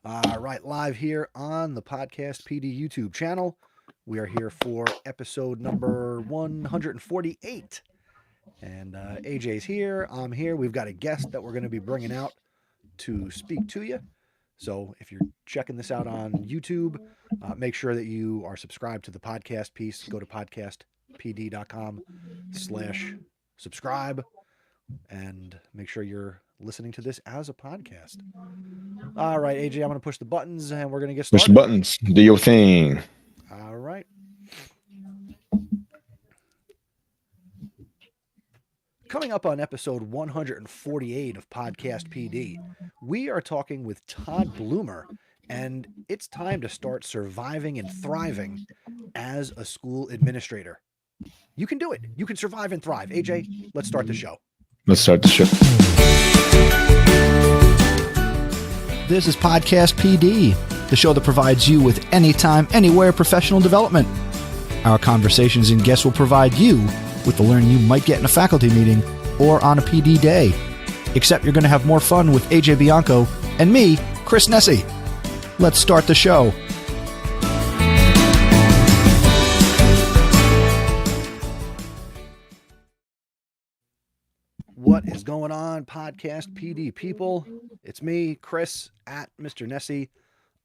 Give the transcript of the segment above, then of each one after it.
All right, live here on the PodcastPD YouTube channel. We are here for episode number 148. And AJ's here. I'm here. We've got a guest that we're going to be bringing out to speak to you. So if you're checking this out on YouTube, make sure that you are subscribed to the podcast piece. Go to podcastpd.com/subscribe and make sure you're listening to this as a podcast. All right, AJ, I'm going to push the buttons and we're going to get started. Push the buttons. Do your thing. All right. Coming up on episode 148 of Podcast PD, we are talking with Todd Bloomer, and it's time to start surviving and thriving as a school administrator. You can do it. You can survive and thrive. AJ, let's start the show. Let's start the show. This is Podcast PD, the show that provides you with anytime, anywhere professional development. Our conversations and guests will provide you with the learning you might get in a faculty meeting or on a PD day. Except you're going to have more fun with AJ Bianco and me, Chris Nessie. Let's start the show. What is going on, Podcast PD people? It's me, Chris, at Mr. Nessie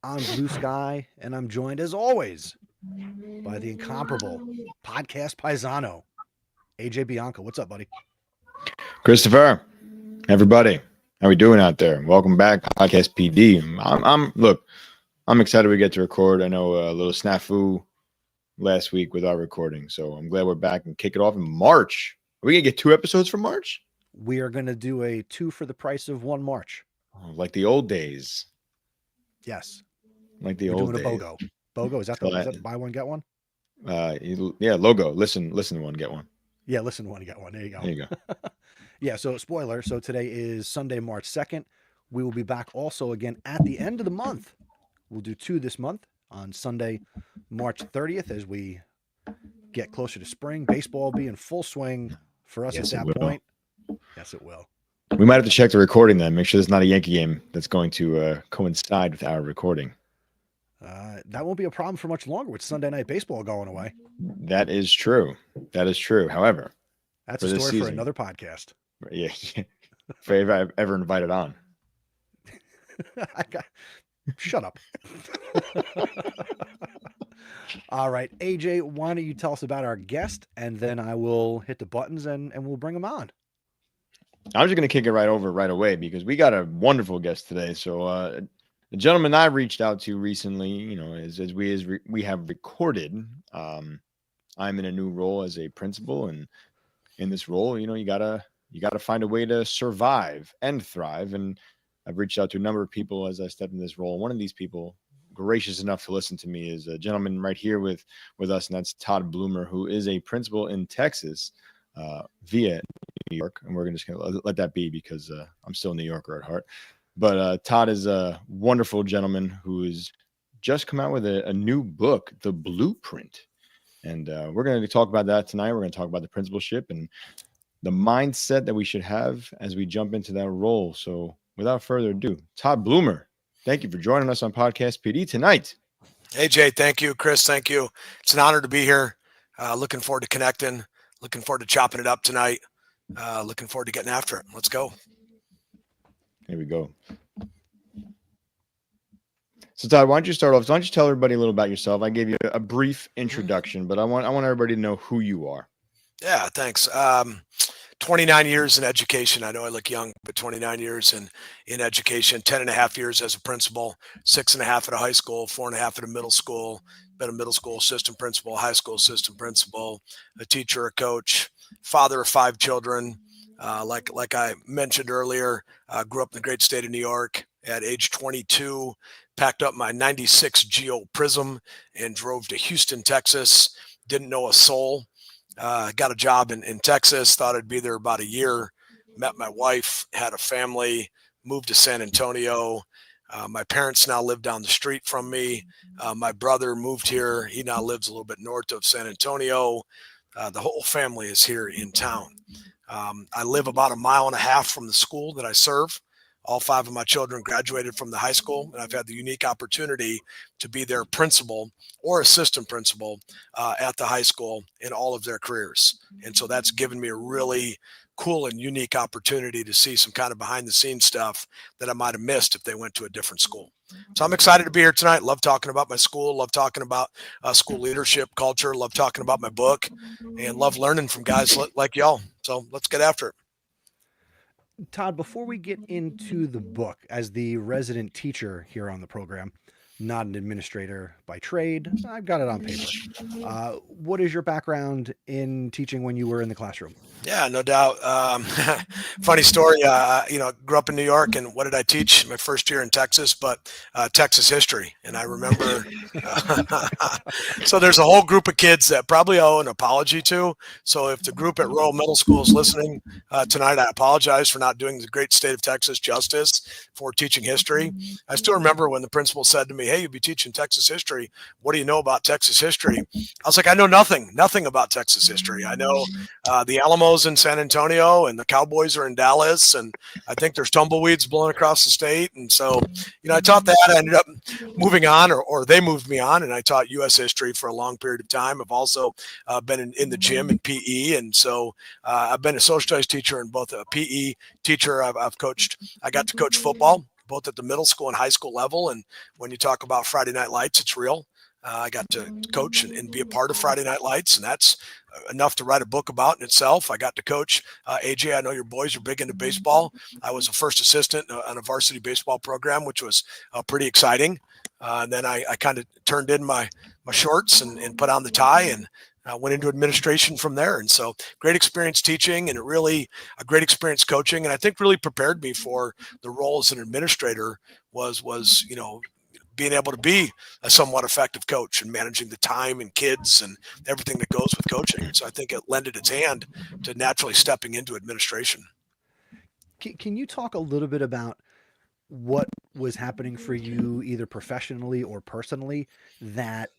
on Blue Sky, and I'm joined, as always, by the incomparable Podcast Paisano, AJ Bianco. What's up, buddy? Christopher, everybody, how we doing out there? Welcome back, Podcast PD. I'm excited we get to record. I know a little snafu last week with our recording, so I'm glad we're back and kick it off in March. Are we gonna get 2 episodes for March? We are going to do a 2 for the price of 1 March. Oh, like the old days. Yes. Like the We're old doing days. a BOGO. BOGO, is that the buy one, get one? Yeah, logo. Listen to one, get one. Yeah, listen to one, get one. There you go. There you go. Yeah, so spoiler. So today is Sunday, March 2nd. We will be back also again at the end of the month. We'll do 2 this month on Sunday, March 30th, as we get closer to spring. Baseball will be in full swing for us Yes, at it that will. point. Yes, it will. We might have to check the recording then. Make sure there's not a Yankee game that's going to coincide with our recording. That won't be a problem for much longer with Sunday night baseball going away. That is true. That is true. However, That's for a this story for season. another podcast. Yeah, if I've ever invited on. Shut up. All right, AJ, why don't you tell us about our guest, and then I will hit the buttons and we'll bring them on. I'm just going to kick it right away because we got a wonderful guest today. So the gentleman I reached out to recently, as we have recorded, I'm in a new role as a principal, and in this role, you gotta find a way to survive and thrive. And I've reached out to a number of people as I step in this role. One of these people, gracious enough to listen to me, is a gentleman right here with us, and that's Todd Bloomer, who is a principal in Texas via New York. And we're just going to let that be because I'm still a New Yorker at heart. But Todd is a wonderful gentleman who has just come out with a new book, The Blueprint. And we're going to talk about that tonight. We're going to talk about the principalship and the mindset that we should have as we jump into that role. So without further ado, Todd Bloomer, thank you for joining us on Podcast PD tonight. Hey, Jay, thank you. Chris, thank you. It's an honor to be here. Looking forward to connecting. Looking forward to chopping it up tonight. Looking forward to getting after it. Let's go. Here we go. So, Todd, why don't you start off? Why don't you tell everybody a little about yourself? I gave you a brief introduction, but I want everybody to know who you are. Yeah, thanks. 29 years in education. I know I look young, but 29 years in education, 10 and a half years as a principal, 6.5 at a high school, 4.5 at a middle school, been a middle school assistant principal, high school assistant principal, a teacher, a coach, father of 5 children. Like I mentioned earlier, grew up in the great state of New York. At age 22, packed up my 96 Geo Prism and drove to Houston, Texas. Didn't know a soul. Got a job in Texas, thought I'd be there about a year, met my wife, had a family, moved to San Antonio. My parents now live down the street from me. My brother moved here. He now lives a little bit north of San Antonio. The whole family is here in town. I live about 1.5 miles from the school that I serve. All 5 of my children graduated from the high school, and I've had the unique opportunity to be their principal or assistant principal at the high school in all of their careers. And so that's given me a really cool and unique opportunity to see some kind of behind the scenes stuff that I might have missed if they went to a different school. So I'm excited to be here tonight. Love talking about my school, love talking about school leadership, culture, love talking about my book, and love learning from guys like y'all. So let's get after it. Todd, before we get into the book, as the resident teacher here on the program, not an administrator by trade, I've got it on paper. What is your background in teaching when you were in the classroom? Yeah, no doubt. Funny story. Grew up in New York, and what did I teach my first year in Texas? But Texas history. And I remember, so there's a whole group of kids that probably owe an apology to. So if the group at Royal Middle School is listening tonight, I apologize for not doing the great state of Texas justice for teaching history. I still remember when the principal said to me, "Hey, you'll be teaching Texas history. What do you know about Texas history?" I was like, "I know nothing about Texas history. I know the Alamo in San Antonio, and the Cowboys are in Dallas, and I think there's tumbleweeds blowing across the state." And so, I taught that. I ended up moving on, or they moved me on, and I taught U.S. history for a long period of time. I've also been in the gym in PE, and so I've been a social studies teacher and both a PE teacher. I've coached. I got to coach football both at the middle school and high school level. And when you talk about Friday Night Lights, it's real. I got to coach and be a part of Friday Night Lights, and that's enough to write a book about in itself. I got to coach AJ. I know your boys are big into baseball. I was a first assistant on a varsity baseball program, which was pretty exciting. And then I kind of turned in my shorts and put on the tie and went into administration from there. And so great experience teaching, and really a great experience coaching. And I think really prepared me for the role as an administrator was being able to be a somewhat effective coach and managing the time and kids and everything that goes with coaching. So I think it lended its hand to naturally stepping into administration. Can you talk a little bit about what was happening for you, either professionally or personally, that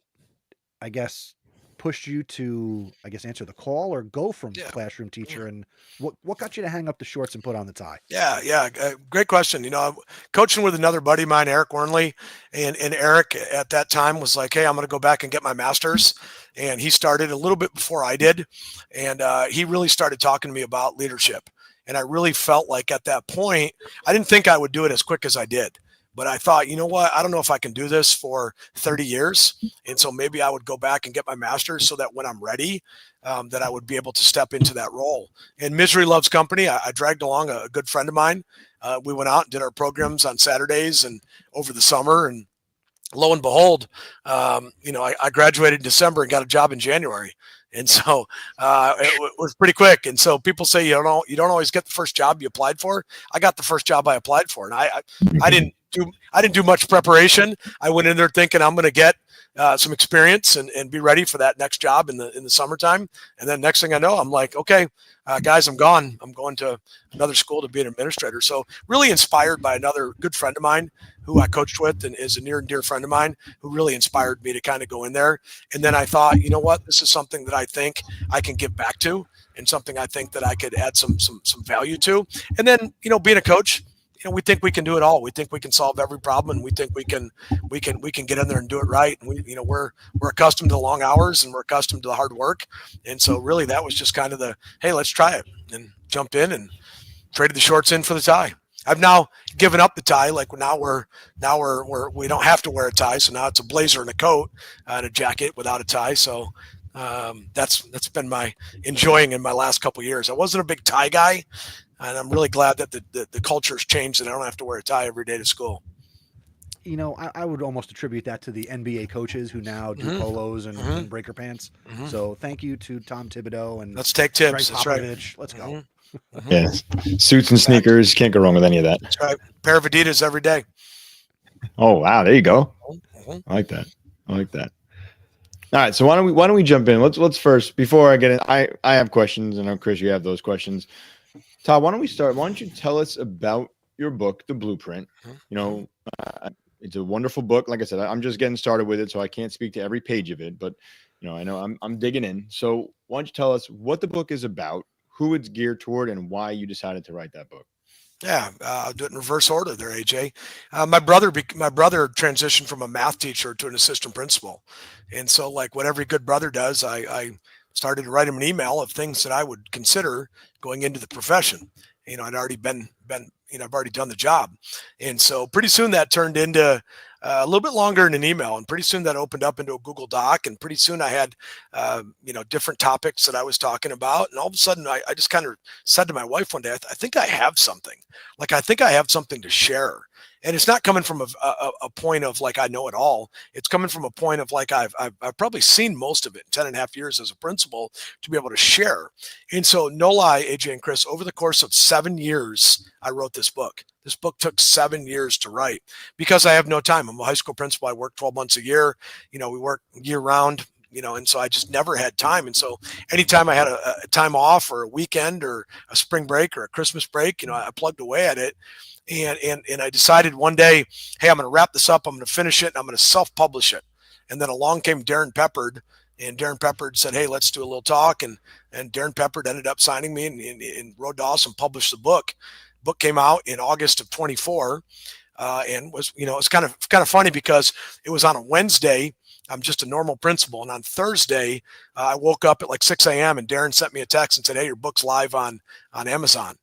I guess pushed you to, answer the call or go from classroom teacher, and what got you to hang up the shorts and put on the tie? Yeah. Great question. I'm coaching with another buddy of mine, Eric Wernley, and Eric at that time was like, "Hey, I'm going to go back and get my master's." And he started a little bit before I did. And he really started talking to me about leadership. And I really felt like at that point, I didn't think I would do it as quick as I did. But I thought, you know what? I don't know if I can do this for 30 years. And so maybe I would go back and get my master's so that when I'm ready, that I would be able to step into that role. And Misery Loves Company, I dragged along a good friend of mine. We went out and did our programs on Saturdays and over the summer. And lo and behold, I graduated in December and got a job in January. And so it was pretty quick. And so people say you don't always get the first job you applied for. I got the first job I applied for, and I didn't do much preparation. I went in there thinking I'm going to get some experience and be ready for that next job in the summertime. And then next thing I know, I'm like, okay, guys, I'm gone. I'm going to another school to be an administrator. So really inspired by another good friend of mine who I coached with and is a near and dear friend of mine who really inspired me to kind of go in there. And then I thought, you know what, this is something that I think I can give back to and something I think that I could add some value to. And then, being a coach, we think we can do it all. We think we can solve every problem, and we think we can get in there and do it right. And we're accustomed to the long hours, and we're accustomed to the hard work. And so really that was just kind of hey, let's try it, and jump in and traded the shorts in for the tie. I've now given up the tie. Like now we don't have to wear a tie. So now it's a blazer and a coat and a jacket without a tie. So that's been my enjoying in my last couple of years. I wasn't a big tie guy, and I'm really glad that the culture's changed and I don't have to wear a tie every day to school. I would almost attribute that to the NBA coaches who now do polos and breaker pants. So thank you to Tom Thibodeau and let's take tips. That's right. Let's go. Yes, suits and sneakers, can't go wrong with any of that. That's right. Pair of Adidas every day. Oh wow, there you go. I like that. All right, so why don't we jump in? Let's first, before I get in, I have questions, and I know Chris, you have those questions. Todd, why don't we start? Why don't you tell us about your book, The Blueprint? It's a wonderful book. Like I said, I'm just getting started with it, so I can't speak to every page of it, but I know I'm digging in. So why don't you tell us what the book is about, who it's geared toward, and why you decided to write that book? Yeah, I'll do it in reverse order there, AJ. My brother transitioned from a math teacher to an assistant principal, and so like what every good brother does, I started to write him an email of things that I would consider going into the profession. I'd already I've already done the job, and so pretty soon that turned into a little bit longer in an email, and pretty soon that opened up into a Google Doc, and pretty soon I had different topics that I was talking about, and all of a sudden I just kind of said to my wife one day, I think I have something. Like, I think I have something to share. And it's not coming from a point of like, I know it all. It's coming from a point of like, I've probably seen most of it in 10 and a half years as a principal to be able to share. And so no lie, AJ and Chris, over the course of 7 years, I wrote this book. This book took 7 years to write because I have no time. I'm a high school principal. I work 12 months a year. We work year round. And so I just never had time. And so anytime I had a time off or a weekend or a spring break or a Christmas break, I plugged away at it. And I decided one day, hey, I'm going to wrap this up. I'm going to finish it. And I'm going to self-publish it. And then along came Darren Peppard, and Darren Peppard said, hey, let's do a little talk. And Darren Peppard ended up signing me and wrote to us and published the book. Book came out in August of 24. And was, it's kind of funny because it was on a Wednesday. I'm just a normal principal. And on Thursday, I woke up at like 6 a.m. and Darren sent me a text and said, hey, your book's live on Amazon.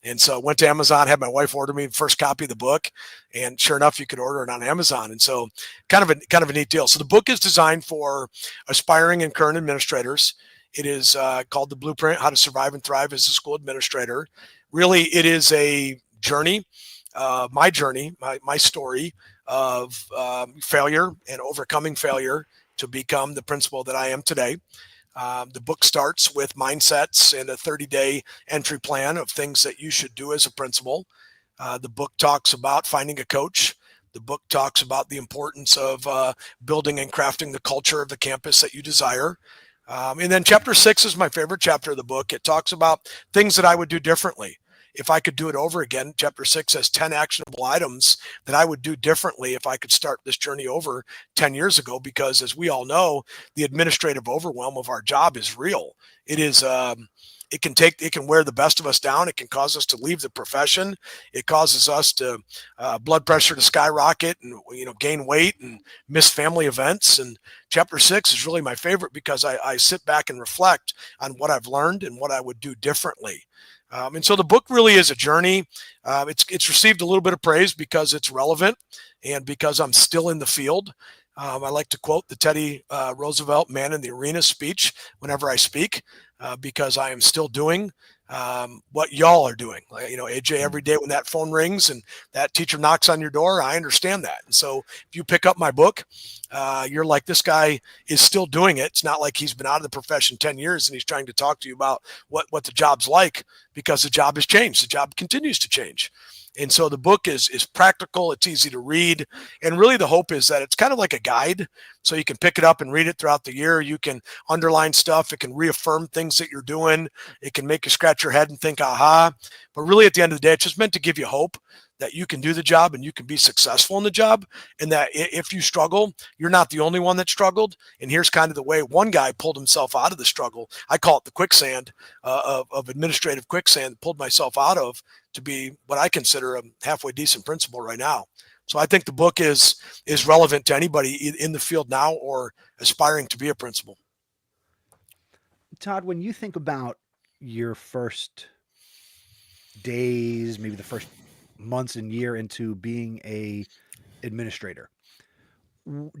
And so I went to Amazon, had my wife order me the first copy of the book. And sure enough, you could order it on Amazon. And so kind of a neat deal. So the book is designed for aspiring and current administrators. It is called The Blueprint, How to Survive and Thrive as a School Administrator. Really, it is a journey, my journey, my story of failure and overcoming failure to become the principal that I am today. The book starts with mindsets and a 30-day entry plan of things that you should do as a principal. The book talks about finding a coach. The book talks about the importance of building and crafting the culture of the campus that you desire. And then chapter 6 is my favorite chapter of the book. It talks about things that I would do differently. If I could do it over again, chapter 6 has 10 actionable items that I would do differently if I could start this journey over 10 years ago, because as we all know, the administrative overwhelm of our job is real. It is, it can wear the best of us down. It can cause us to leave the profession. It causes us to blood pressure to skyrocket and, gain weight and miss family events. And chapter 6 is really my favorite because I sit back and reflect on what I've learned and what I would do differently. And so the book really is a journey. It's received a little bit of praise because it's relevant and because I'm still in the field. I like to quote the Teddy Roosevelt Man in the Arena speech whenever I speak, because I am still doing what y'all are doing. AJ, every day when that phone rings and that teacher knocks on your door, I understand that. And so if you pick up my book, you're like, this guy is still doing it. It's not like he's been out of the profession 10 years and he's trying to talk to you about what the job's like, because the job has changed. The job continues to change. And so the book is practical. It's easy to read. And really the hope is that it's kind of like a guide. So you can pick it up and read it throughout the year. You can underline stuff. It can reaffirm things that you're doing. It can make you scratch your head and think, aha. But really at the end of the day, it's just meant to give you hope that you can do the job and you can be successful in the job. And that if you struggle, you're not the only one that struggled. And here's kind of the way one guy pulled himself out of the struggle. I call it the quicksand of administrative quicksand, pulled myself out of to be what I consider a halfway decent principal right now. So I think the book is relevant to anybody in the field now or aspiring to be a principal. Todd, when you think about your first days, maybe the first months and year into being a administrator,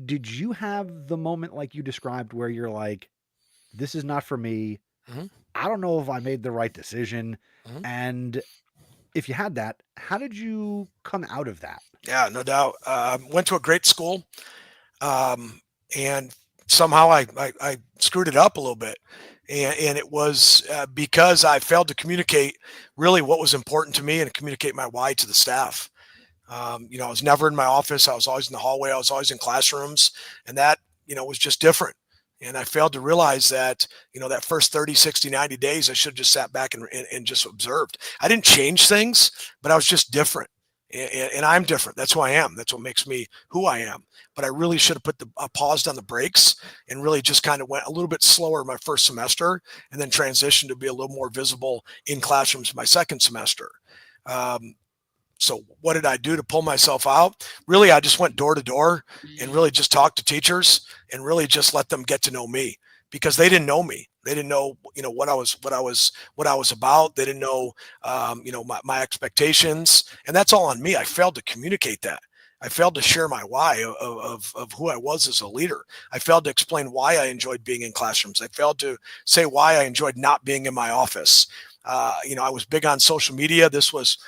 did you have the moment like you described where you're like, this is not for me. Mm-hmm. I don't know if I made the right decision. Mm-hmm. And if you had that, how did you come out of that? Yeah, no doubt. Went to a great school, and somehow I screwed it up a little bit. And it was because I failed to communicate really what was important to me and communicate my why to the staff. I was never in my office. I was always in the hallway. I was always in classrooms, and that, was just different. And I failed to realize that, that first 30, 60, 90 days, I should have just sat back and just observed. I didn't change things, but I was just different. And I'm different. That's who I am. That's what makes me who I am. But I really should have paused on the brakes and really just kind of went a little bit slower my first semester and then transitioned to be a little more visible in classrooms my second semester. So what did I do to pull myself out? Really, I just went door to door and really just talked to teachers and really just let them get to know me, because they didn't know me. They didn't know, what I was about. They didn't know, my expectations, and that's all on me. I failed to communicate that. I failed to share my why of who I was as a leader. I failed to explain why I enjoyed being in classrooms. I failed to say why I enjoyed not being in my office. I was big on social media. This was,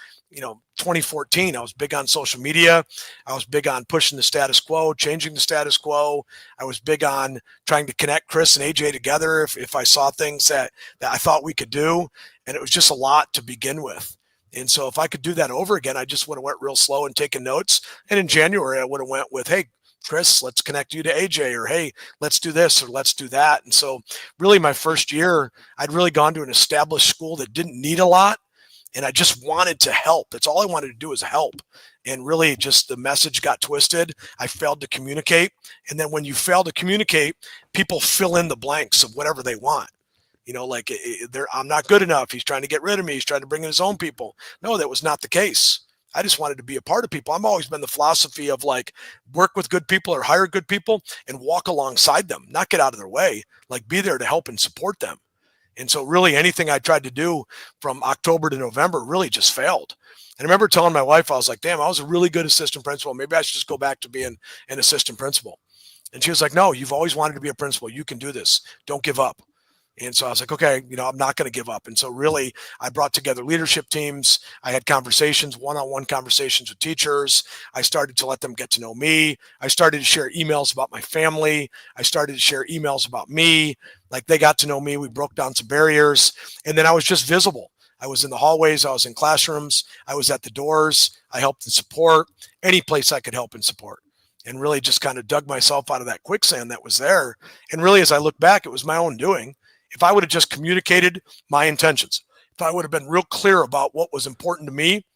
2014. I was big on social media. I was big on pushing the status quo, changing the status quo. I was big on trying to connect Chris and AJ together if I saw things that I thought we could do. And it was just a lot to begin with. And so if I could do that over again, I just would have went real slow and taken notes. And in January, I would have went with, hey, Chris, let's connect you to AJ, or hey, let's do this or let's do that. And so really my first year, I'd really gone to an established school that didn't need a lot. And I just wanted to help. That's all I wanted to do is help. And really just the message got twisted. I failed to communicate. And then when you fail to communicate, people fill in the blanks of whatever they want. I'm not good enough. He's trying to get rid of me. He's trying to bring in his own people. No, that was not the case. I just wanted to be a part of people. I've always been the philosophy of work with good people or hire good people and walk alongside them, not get out of their way, be there to help and support them. And so really anything I tried to do from October to November really just failed. And I remember telling my wife, I was like, damn, I was a really good assistant principal. Maybe I should just go back to being an assistant principal. And she was like, no, you've always wanted to be a principal. You can do this. Don't give up. And so I was like, okay, I'm not going to give up. And so really I brought together leadership teams. I had conversations, one-on-one conversations with teachers. I started to let them get to know me. I started to share emails about my family. I started to share emails about me. They got to know me. We broke down some barriers. And then I was just visible. I was in the hallways. I was in classrooms. I was at the doors. I helped and support any place I could help and support. And really just kind of dug myself out of that quicksand that was there. And really, as I look back, it was my own doing. If I would have just communicated my intentions, if I would have been real clear about what was important to me,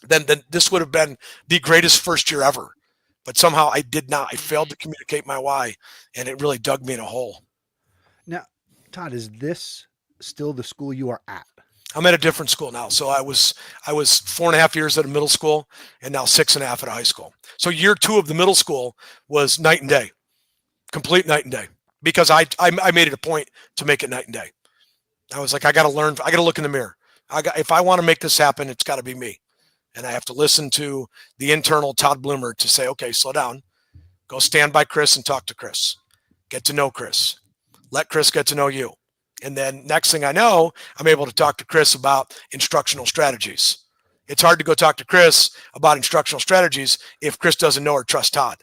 then this would have been the greatest first year ever. But somehow I did not. I failed to communicate my why, and it really dug me in a hole. Now, Todd, is this still the school you are at? I'm at a different school now. So I was 4.5 years at a middle school and now 6.5 at a high school. So year 2 of the middle school was night and day, complete night and day. Because I made it a point to make it night and day. I was like, I got to learn. I got to look in the mirror. If I want to make this happen, it's got to be me. And I have to listen to the internal Todd Bloomer to say, okay, slow down. Go stand by Chris and talk to Chris. Get to know Chris. Let Chris get to know you. And then next thing I know, I'm able to talk to Chris about instructional strategies. It's hard to go talk to Chris about instructional strategies if Chris doesn't know or trust Todd.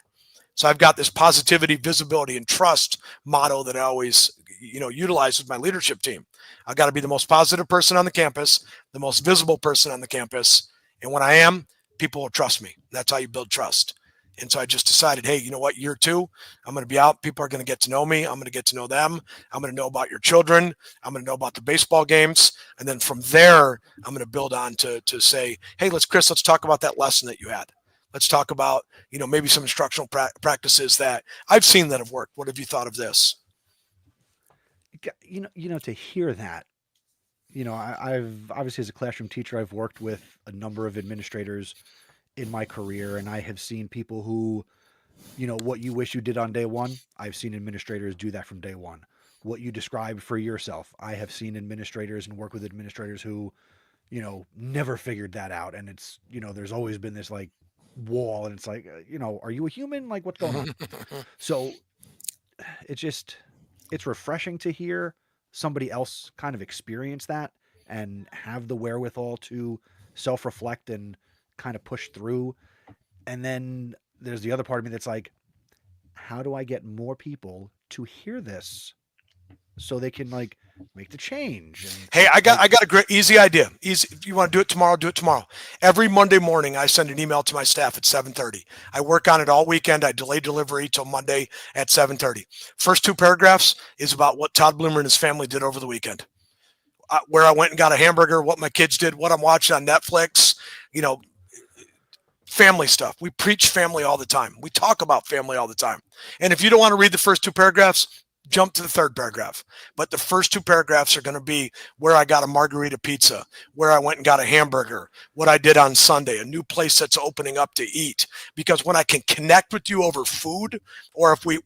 So I've got this positivity, visibility, and trust motto that I always, utilize with my leadership team. I've got to be the most positive person on the campus, the most visible person on the campus. And when I am, people will trust me. That's how you build trust. And so I just decided, hey, you know what? Year 2, I'm going to be out. People are going to get to know me. I'm going to get to know them. I'm going to know about your children. I'm going to know about the baseball games. And then from there, I'm going to build on to say, hey, Chris, let's talk about that lesson that you had. Let's talk about, maybe some instructional practices that I've seen that have worked. What have you thought of this? To hear that, I've obviously as a classroom teacher, I've worked with a number of administrators in my career, and I have seen people who, what you wish you did on day one, I've seen administrators do that from day one. What you described for yourself, I have seen administrators and work with administrators who, never figured that out. And it's, there's always been this wall, and it's are you a human? What's going on? So it's refreshing to hear somebody else kind of experience that and have the wherewithal to self-reflect and kind of push through. And then there's the other part of me that's how do I get more people to hear this so they can make the change? And, hey, I got a great easy idea. Easy. If you want to do it tomorrow, do it tomorrow. Every Monday morning, I send an email to my staff at 7:30. I work on it all weekend. I delay delivery till Monday at 7:30. First 2 paragraphs is about what Todd Bloomer and his family did over the weekend. Where I went and got a hamburger, what my kids did, what I'm watching on Netflix, family stuff. We preach family all the time. We talk about family all the time. And if you don't want to read the first 2 paragraphs, jump to the third paragraph. But the first two paragraphs are going to be where I got a margarita pizza, where I went and got a hamburger, what I did on Sunday, a new place that's opening up to eat. Because when I can connect with you over food, or if we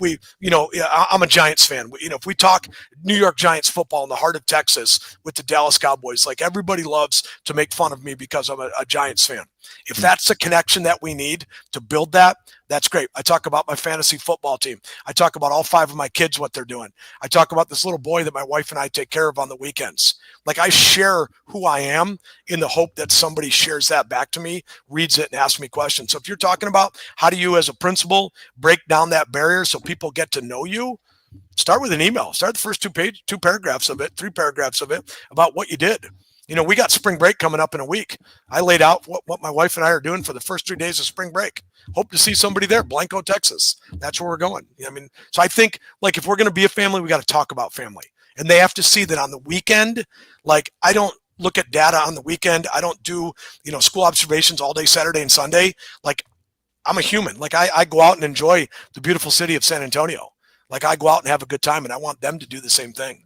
I'm a Giants fan. If we talk New York Giants football in the heart of Texas with the Dallas Cowboys, like everybody loves to make fun of me because I'm a Giants fan. If that's the connection that we need to build that, that's great. I talk about my fantasy football team. I talk about all 5 of my kids, what they're doing. I talk about this little boy that my wife and I take care of on the weekends. Like, I share who I am in the hope that somebody shares that back to me, reads it, and asks me questions. So if you're talking about how do you as a principal break down that barrier so people get to know you, start with an email. Start the first 2 paragraphs of it, 3 paragraphs of it about what you did. We got spring break coming up in a week. I laid out what my wife and I are doing for the first 3 days of spring break. Hope to see somebody there, Blanco, Texas. That's where we're going. So I think, like, if we're going to be a family, we got to talk about family. And they have to see that on the weekend. Like, I don't look at data on the weekend. I don't do, school observations all day Saturday and Sunday. Like, I'm a human. Like, I go out and enjoy the beautiful city of San Antonio. Like, I go out and have a good time, and I want them to do the same thing.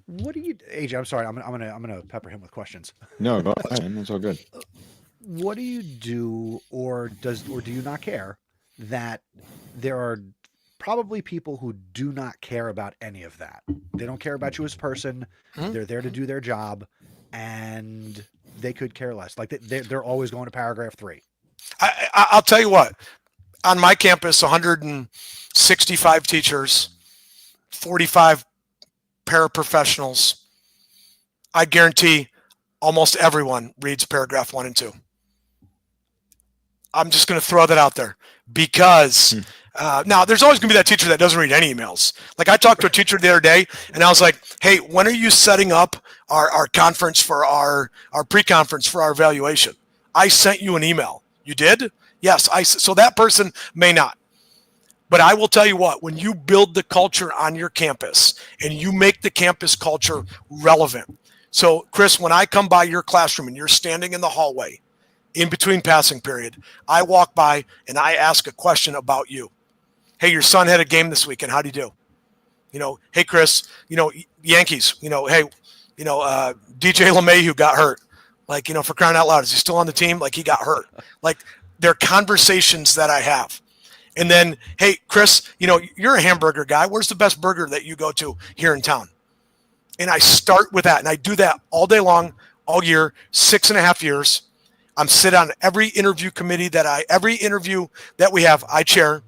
What do you, AJ? I'm sorry. I'm gonna pepper him with questions. No, go ahead. That's all good. What do you do, or do you not care that there are probably people who do not care about any of that? They don't care about you as a person. They're there to do their job, and they could care less. Like, they're always going to paragraph 3. I'll tell you what. On my campus, 165 teachers, 45 paraprofessionals. I guarantee almost everyone reads paragraph 1 and 2. I'm just going to throw that out there because now there's always going to be that teacher that doesn't read any emails. Like, I talked to a teacher the other day and I was like, hey, when are you setting up our conference for our pre-conference for our evaluation? I sent you an email. You did? Yes. So that person may not. But I will tell you what, when you build the culture on your campus and you make the campus culture relevant. So, Chris, when I come by your classroom and you're standing in the hallway in between passing period, I walk by and I ask a question about you. Hey, your son had a game this weekend. How'd he do? Hey, Chris, Yankees, hey, DJ LeMahieu got hurt. Like, for crying out loud, is he still on the team? Like, he got hurt. Like, they're conversations that I have. And then, hey, Chris, you're a hamburger guy. Where's the best burger that you go to here in town? And I start with that. And I do that all day long, all year, 6.5 years. I'm sit on every interview committee every interview that we have, I chair.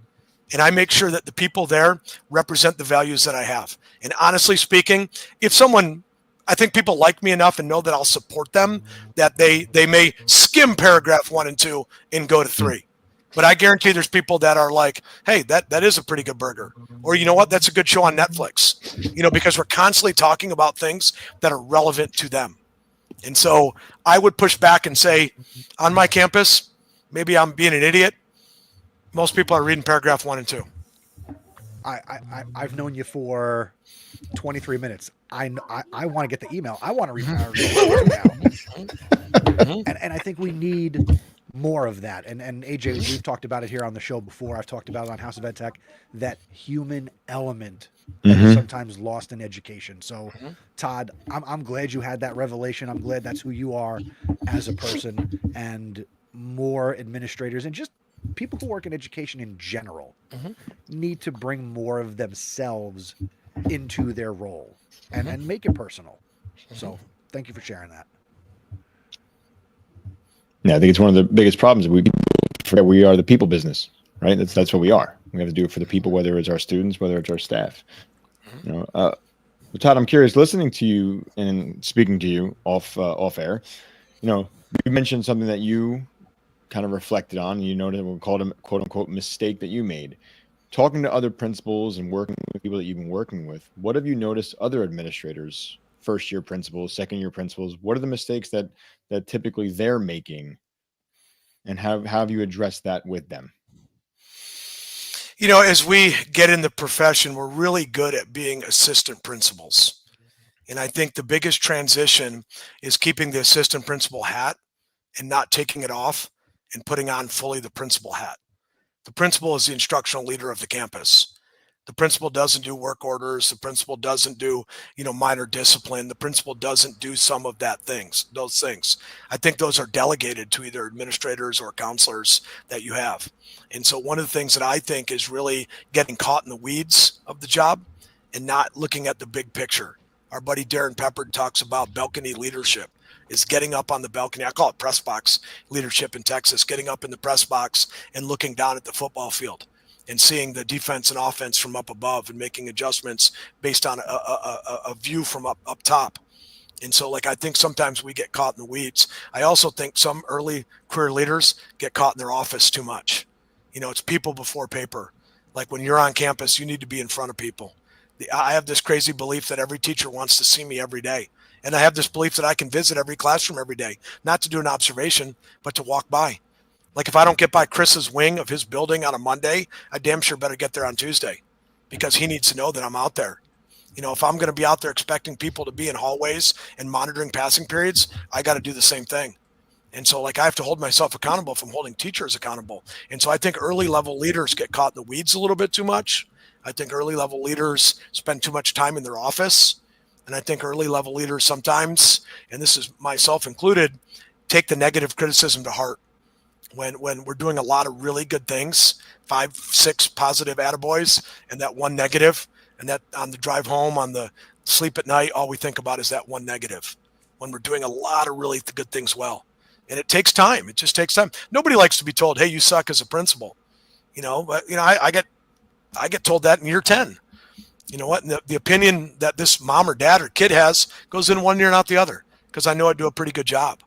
And I make sure that the people there represent the values that I have. And honestly speaking, I think people like me enough and know that I'll support them, that they may skim paragraph 1 and 2 and go to 3. But I guarantee there's people that are like, hey, that is a pretty good burger. Or, you know what, that's a good show on Netflix. Because we're constantly talking about things that are relevant to them. And so I would push back and say, on my campus, maybe I'm being an idiot. Most people are reading paragraph 1 and 2. I've known you for 23 minutes. I want to get the email. I want to read paragraph 2 now. And I think we need more of that. And AJ, we've talked about it here on the show before. I've talked about it on House of Ed Tech, that human element that is sometimes lost in education. So, Todd, I'm glad you had that revelation. I'm glad that's who you are as a person, and more administrators and just people who work in education in general need to bring more of themselves into their role and make it personal. So thank you for sharing that. Yeah, I think it's one of the biggest problems. We are the people business, right? That's what we are. We have to do it for the people, whether it's our students, whether it's our staff. Todd, I'm curious, listening to you and speaking to you off air, you mentioned something that you kind of reflected on. You noted what we called a quote unquote mistake that you made. Talking to other principals and working with people that you've been working with, what have you noticed other administrators, first year principals, second year principals, what are the mistakes that typically they're making, and how have you addressed that with them? As we get in the profession, we're really good at being assistant principals. And I think the biggest transition is keeping the assistant principal hat and not taking it off and putting on fully the principal hat. The principal is the instructional leader of the campus. The principal doesn't do work orders. The principal doesn't do, minor discipline. The principal doesn't do some of those things. I think those are delegated to either administrators or counselors that you have. And so one of the things that I think is really getting caught in the weeds of the job and not looking at the big picture. Our buddy Darren Peppard talks about balcony leadership, is getting up on the balcony. I call it press box leadership in Texas, getting up in the press box and looking down at the football field and seeing the defense and offense from up above and making adjustments based on a view from up top. And so, I think sometimes we get caught in the weeds. I also think some early career leaders get caught in their office too much. It's people before paper. Like when you're on campus, you need to be in front of people. I have this crazy belief that every teacher wants to see me every day. And I have this belief that I can visit every classroom every day, not to do an observation, but to walk by. Like if I don't get by Chris's wing of his building on a Monday, I damn sure better get there on Tuesday because he needs to know that I'm out there. If I'm going to be out there expecting people to be in hallways and monitoring passing periods, I got to do the same thing. And so I have to hold myself accountable if I'm holding teachers accountable. And so I think early level leaders get caught in the weeds a little bit too much. I think early level leaders spend too much time in their office. And I think early level leaders sometimes, and this is myself included, take the negative criticism to heart. When we're doing a lot of really good things, 5, 6 positive attaboys and that one negative, and that on the drive home, on the sleep at night, all we think about is that one negative when we're doing a lot of really good things well. And it takes time. It just takes time. Nobody likes to be told, hey, you suck as a principal. But I get told that in year 10. You know what? And the opinion that this mom or dad or kid has goes in one ear and out the other because I know I do a pretty good job.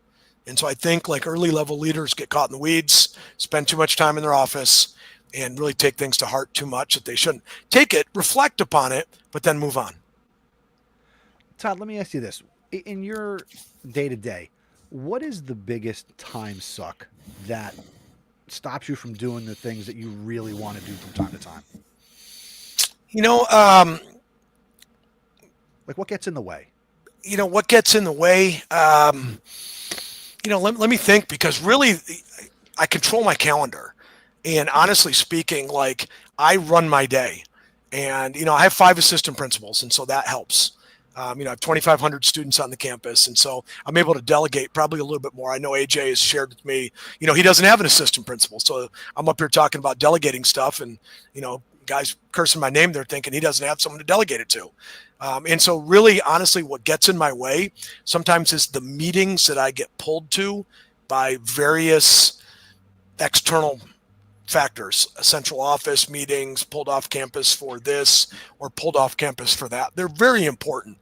And so I think early level leaders get caught in the weeds, spend too much time in their office, and really take things to heart too much that they shouldn't. Take it, reflect upon it, but then move on. Todd, let me ask you this. In your day-to-day, what is the biggest time suck that stops you from doing the things that you really want to do from time to time? What gets in the way? What gets in the way? Let me think, because really I control my calendar. And honestly speaking, I run my day. And, I have 5 assistant principals, and so that helps. I have 2,500 students on the campus, and so I'm able to delegate probably a little bit more. I know AJ has shared with me, he doesn't have an assistant principal, so I'm up here talking about delegating stuff, and, guys cursing my name, they're thinking he doesn't have someone to delegate it to. And so really, honestly, what gets in my way sometimes is the meetings that I get pulled to by various external factors, central office meetings, pulled off campus for this or pulled off campus for that. They're very important.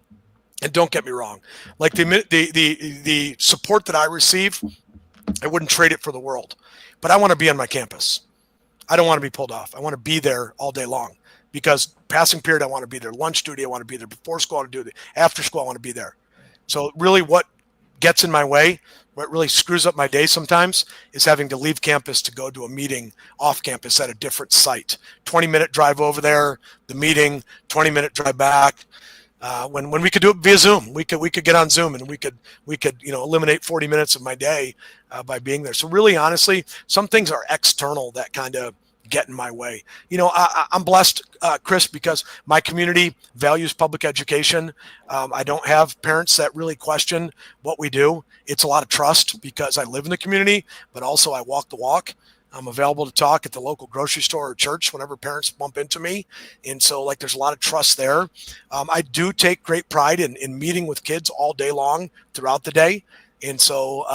And don't get me wrong, the support that I receive, I wouldn't trade it for the world. But I want to be on my campus. I don't want to be pulled off. I want to be there all day long because passing period, I want to be there. Lunch duty, I want to be there. Before school, I want to do it. After school, I want to be there. So really what gets in my way, what really screws up my day sometimes is having to leave campus to go to a meeting off campus at a different site. 20-minute drive over there, the meeting, 20-minute drive back. When we could do it via Zoom, we could get on Zoom and we could eliminate 40 minutes of my day by being there. So really, honestly, some things are external that kind of get in my way. I'm blessed, Chris, because my community values public education. I don't have parents that really question what we do. It's a lot of trust because I live in the community, but also I walk the walk. I'm available to talk at the local grocery store or church whenever parents bump into me. And so there's a lot of trust there. I do take great pride in meeting with kids all day long throughout the day. And so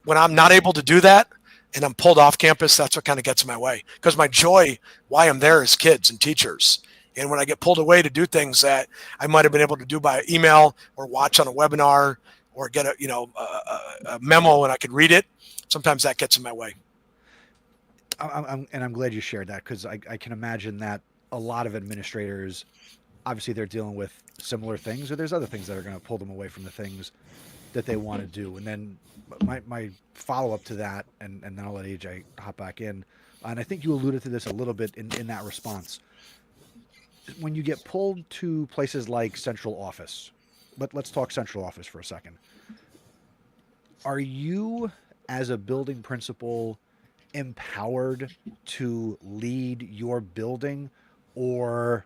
when I'm not able to do that and I'm pulled off campus, that's what kind of gets in my way, because my joy, why I'm there, is kids and teachers. And when I get pulled away to do things that I might have been able to do by email or watch on a webinar or get a memo and I could read it, sometimes that gets in my way. I'm glad you shared that, because I can imagine that a lot of administrators, obviously they're dealing with similar things, or there's other things that are going to pull them away from the things that they want to do. And then my follow-up to that, and then I'll let AJ hop back in, and I think you alluded to this a little bit in that response. When you get pulled to places like central office, let's talk central office for a second. Are you, as a building principal, empowered to lead your building, or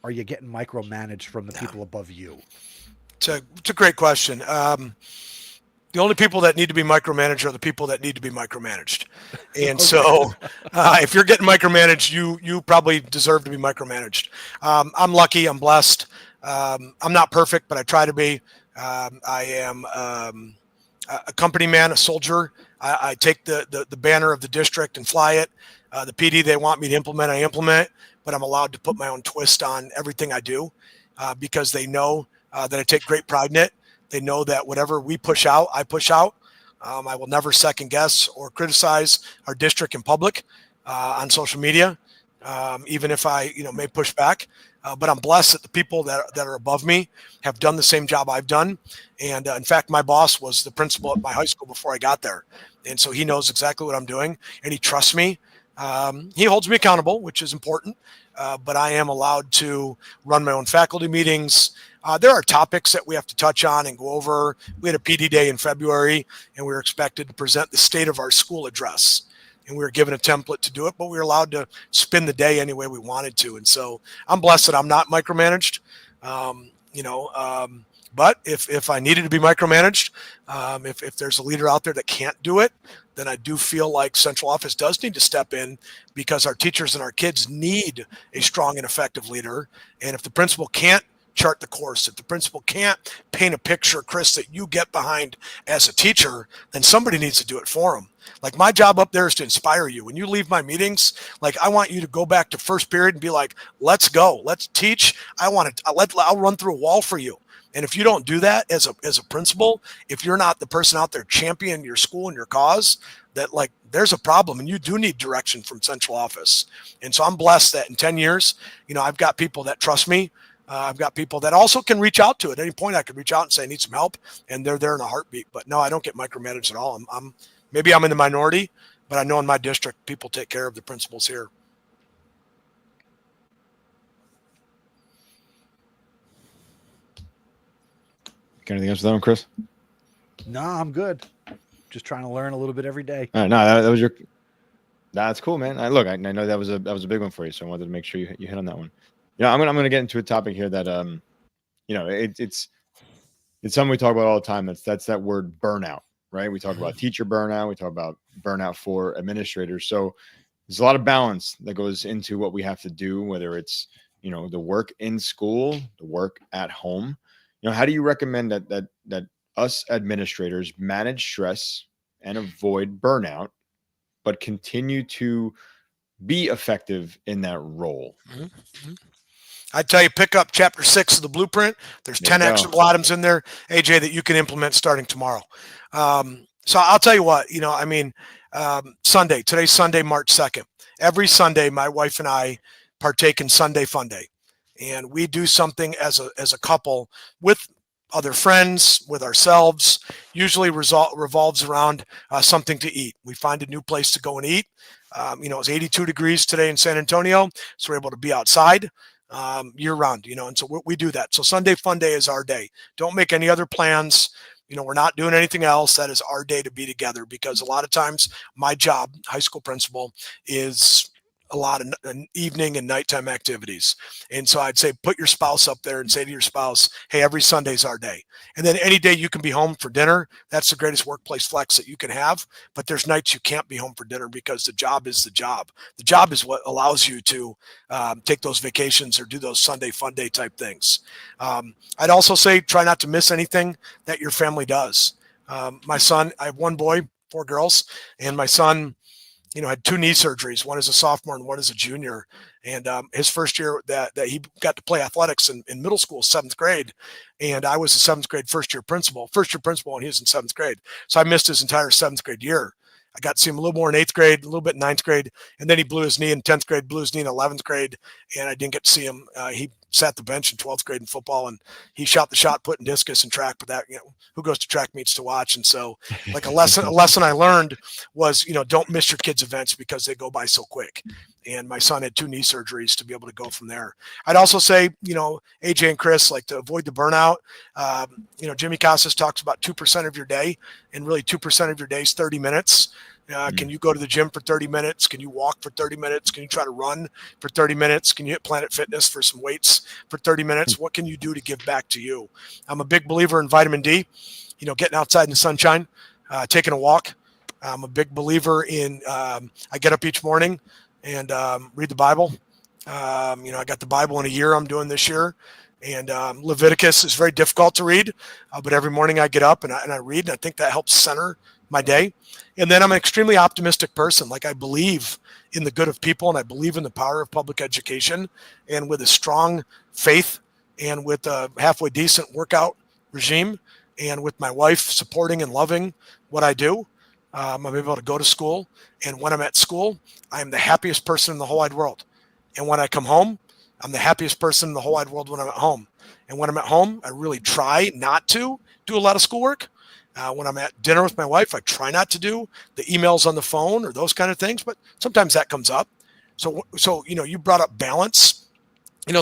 are you getting micromanaged from the people above you? It's a great question. The only people that need to be micromanaged are the people that need to be micromanaged. And so if you're getting micromanaged, you probably deserve to be micromanaged. I'm lucky. I'm blessed. I'm not perfect, but I try to be. I am a company man, a soldier. I take the banner of the district and fly it. The PD they want me to implement, I implement, but I'm allowed to put my own twist on everything I do because they know that I take great pride in it. They know that whatever we push out, I push out. I will never second guess or criticize our district in public on social media, even if I may push back. But I'm blessed that the people that are above me have done the same job I've done. And in fact, my boss was the principal at my high school before I got there. And so he knows exactly what I'm doing and he trusts me. He holds me accountable, which is important. But I am allowed to run my own faculty meetings. There are topics that we have to touch on and go over. We had a PD day in February, and we were expected to present the state of our school address. And we were given a template to do it, but we were allowed to spin the day any way we wanted to. And so I'm blessed that I'm not micromanaged. But if I needed to be micromanaged, if there's a leader out there that can't do it, then I do feel like central office does need to step in because our teachers and our kids need a strong and effective leader. And if the principal can't chart the course, if the principal can't paint a picture, Chris, that you get behind as a teacher, then somebody needs to do it for them. Like my job up there is to inspire you. When you leave my meetings, like I want you to go back to first period and be like, let's go, let's teach. I'll run through a wall for you. And if you don't do that as a principal, if you're not the person out there championing your school and your cause, that like there's a problem and you do need direction from central office. And so I'm blessed that in 10 years, I've got people that trust me. I've got people that also can reach out to at any point. I could reach out and say, I need some help. And they're there in a heartbeat. But no, I don't get micromanaged at all. Maybe I'm in the minority, but I know in my district, people take care of the principals here. Got anything else for that one, Chris? No, I'm good. Just trying to learn a little bit every day. All right, no, that was your. That's cool, man. I know that was a big one for you, so I wanted to make sure you hit on that one. I'm gonna get into a topic here that it's something we talk about all the time. That's that word burnout, right? We talk about teacher burnout. We talk about burnout for administrators. So there's a lot of balance that goes into what we have to do, whether it's the work in school, the work at home. How do you recommend that us administrators manage stress and avoid burnout, but continue to be effective in that role? Mm-hmm. I tell you, pick up chapter 6 of the blueprint. There's 10 actionable items in there, AJ, that you can implement starting tomorrow. So I'll tell you what, Sunday, today's Sunday, March 2nd. Every Sunday, my wife and I partake in Sunday Fun Day. And we do something as a couple with other friends, with ourselves, usually revolves around something to eat. We find a new place to go and eat. It's 82 degrees today in San Antonio, so we're able to be outside year round, and so we do that. So Sunday Fun Day is our day. Don't make any other plans. We're not doing anything else. That is our day to be together, because a lot of times my job, high school principal, is a lot of evening and nighttime activities. And so I'd say put your spouse up there and say to your spouse, hey, every Sunday's our day. And then any day you can be home for dinner, that's the greatest workplace flex that you can have. But there's nights you can't be home for dinner because the job is the job. The job is what allows you to take those vacations or do those Sunday Fun Day type things. I'd also say try not to miss anything that your family does. My son, I have one boy, 4 girls, and my son had 2 knee surgeries. One as a sophomore and one as a junior. And his first year that he got to play athletics in middle school, 7th grade. And I was a 7th grade first year principal, and he was in 7th grade. So I missed his entire 7th grade year. I got to see him a little more in 8th grade, a little bit in 9th grade. And then he blew his knee in 10th grade, blew his knee in 11th grade. And I didn't get to see him. He sat the bench in 12th grade in football, and he shot the shot put in discus and track. But that, who goes to track meets to watch. And so like a lesson I learned was, don't miss your kids' events because they go by so quick. And my son had 2 knee surgeries to be able to go from there. I'd also say, AJ and Chris, like to avoid the burnout. Jimmy Casas talks about 2% of your day, and really 2% of your day is 30 minutes. Can you go to the gym for 30 minutes? Can you walk for 30 minutes? Can you try to run for 30 minutes? Can you hit Planet Fitness for some weights for 30 minutes? What can you do to give back to you? I'm a big believer in vitamin D, getting outside in the sunshine, taking a walk. I'm a big believer in, I get up each morning and read the Bible. I got the Bible in a year I'm doing this year. And Leviticus is very difficult to read, but every morning I get up and I read, and I think that helps center my day. And then I'm an extremely optimistic person. Like, I believe in the good of people, and I believe in the power of public education. And with a strong faith and with a halfway decent workout regime, and with my wife supporting and loving what I do, I'm able to go to school. And when I'm at school, I am the happiest person in the whole wide world. And when I come home, I'm the happiest person in the whole wide world when I'm at home. And when I'm at home, I really try not to do a lot of schoolwork. When I'm at dinner with my wife, I try not to do the emails on the phone or those kind of things, but sometimes that comes up. So you brought up balance.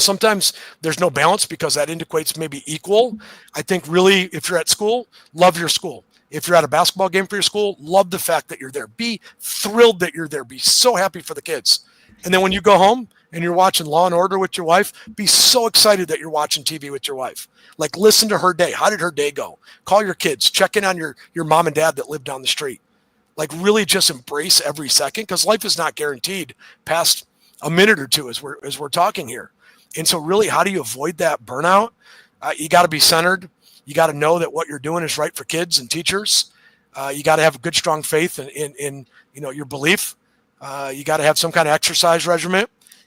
Sometimes there's no balance because that indicates maybe equal. I think really, if you're at school, love your school. If you're at a basketball game for your school, love the fact that you're there. Be thrilled that you're there. Be so happy for the kids. And then when you go home and you're watching Law and Order with your wife, be so excited that you're watching TV with your wife. Like, listen to her day. How did her day go? Call your kids. Check in on your mom and dad that live down the street. Like, really just embrace every second, because life is not guaranteed past a minute or two as we're talking here. And so really, how do you avoid that burnout? You got to be centered. You got to know that what you're doing is right for kids and teachers. You got to have a good, strong faith in your belief. You got to have some kind of exercise regimen,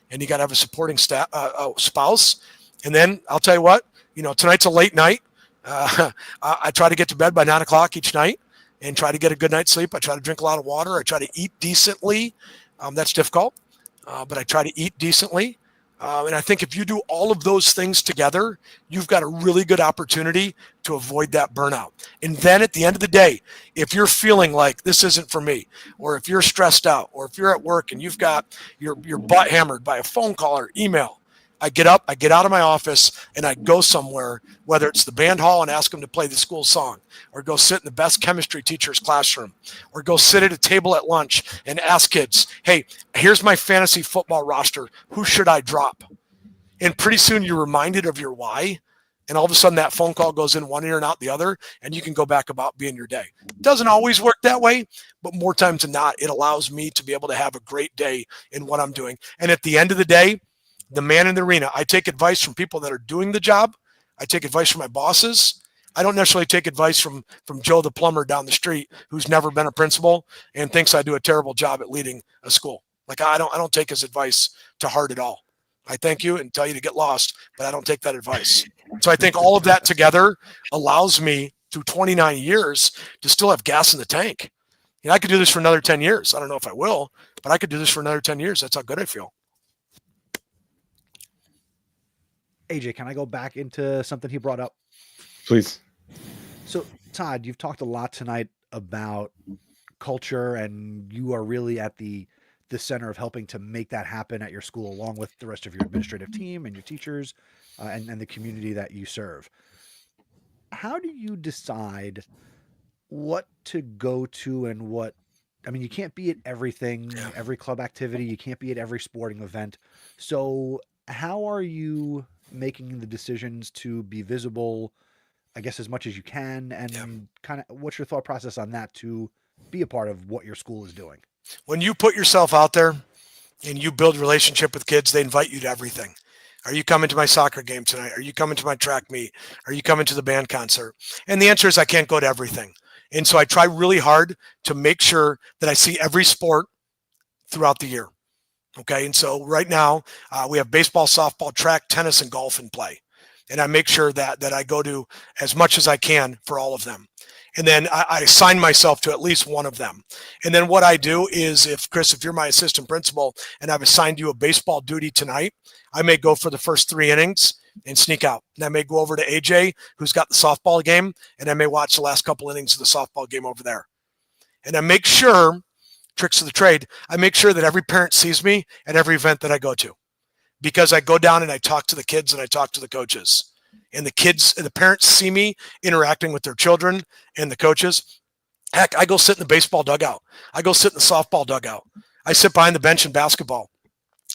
and you got to have a supporting spouse. And then I'll tell you what, tonight's a late night. I try to get to bed by 9 o'clock each night and try to get a good night's sleep. I try to drink a lot of water. I try to eat decently. That's difficult, but I try to eat decently. And I think if you do all of those things together, you've got a really good opportunity to avoid that burnout. And then at the end of the day, if you're feeling like this isn't for me, or if you're stressed out, or if you're at work and you've got your butt hammered by a phone call or email, I get up, I get out of my office, and I go somewhere, whether it's the band hall and ask them to play the school song, or go sit in the best chemistry teacher's classroom, or go sit at a table at lunch and ask kids, hey, here's my fantasy football roster. Who should I drop? And pretty soon you're reminded of your why, and all of a sudden that phone call goes in one ear and out the other, and you can go back about being your day. It doesn't always work that way, but more times than not, it allows me to be able to have a great day in what I'm doing. And at the end of the day, the man in the arena, I take advice from people that are doing the job. I take advice from my bosses. I don't necessarily take advice from Joe the plumber down the street who's never been a principal and thinks I do a terrible job at leading a school. Like, I don't take his advice to heart at all. I thank you and tell you to get lost, but I don't take that advice. So I think all of that together allows me through 29 years to still have gas in the tank. I could do this for another 10 years. I don't know if I will, but I could do this for another 10 years. That's how good I feel. AJ, can I go back into something he brought up? Please. So, Todd, you've talked a lot tonight about culture, and you are really at the center of helping to make that happen at your school, along with the rest of your administrative team and your teachers and the community that you serve. How do you decide what to go to and what? I mean, you can't be at everything, every club activity. You can't be at every sporting event. So how are you making the decisions to be visible, I guess, as much as you can, and kind of what's your thought process on that to be a part of what your school is doing? When you put yourself out there and you build a relationship with kids, they invite you to everything. Are you coming to my soccer game tonight? Are you coming to my track meet? Are you coming to the band concert? And the answer is I can't go to everything. And so I try really hard to make sure that I see every sport throughout the year. Okay. And so right now we have baseball, softball, track, tennis, and golf in play. And I make sure that I go to as much as I can for all of them. And then I assign myself to at least one of them. And then what I do is, if you're my assistant principal and I've assigned you a baseball duty tonight, I may go for the first 3 innings and sneak out. And I may go over to AJ, who's got the softball game, and I may watch the last couple innings of the softball game over there. And I make sure, tricks of the trade, I make sure that every parent sees me at every event that I go to, because I go down and I talk to the kids and I talk to the coaches. And the kids and the parents see me interacting with their children and the coaches. Heck, I go sit in the baseball dugout. I go sit in the softball dugout. I sit behind the bench in basketball.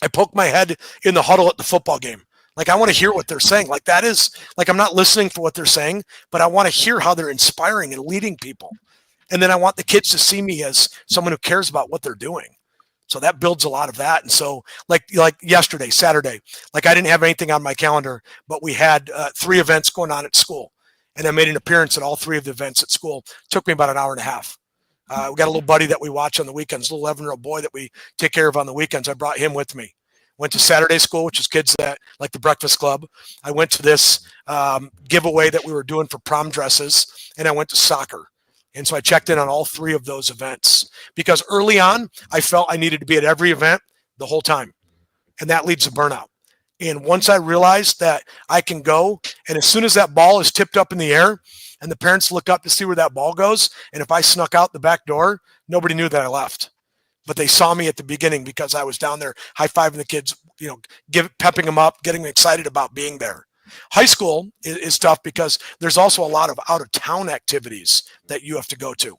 I poke my head in the huddle at the football game. Like, I want to hear what they're saying. Like, that is, like, I'm not listening for what they're saying, but I want to hear how they're inspiring and leading people. And then I want the kids to see me as someone who cares about what they're doing. So that builds a lot of that. And so like yesterday, Saturday, like I didn't have anything on my calendar, but we had 3 events going on at school. And I made an appearance at all 3 of the events at school. It took me about an hour and a half. We got a little buddy that we watch on the weekends, a little 11-year-old boy that we take care of on the weekends. I brought him with me. Went to Saturday school, which is kids that like the Breakfast Club. I went to this giveaway that we were doing for prom dresses, and I went to soccer. And so I checked in on all 3 of those events because early on, I felt I needed to be at every event the whole time. And that leads to burnout. And once I realized that I can go, and as soon as that ball is tipped up in the air and the parents look up to see where that ball goes, and if I snuck out the back door, nobody knew that I left. But they saw me at the beginning because I was down there high-fiving the kids, pepping them up, getting them excited about being there. High school is tough because there's also a lot of out-of-town activities that you have to go to.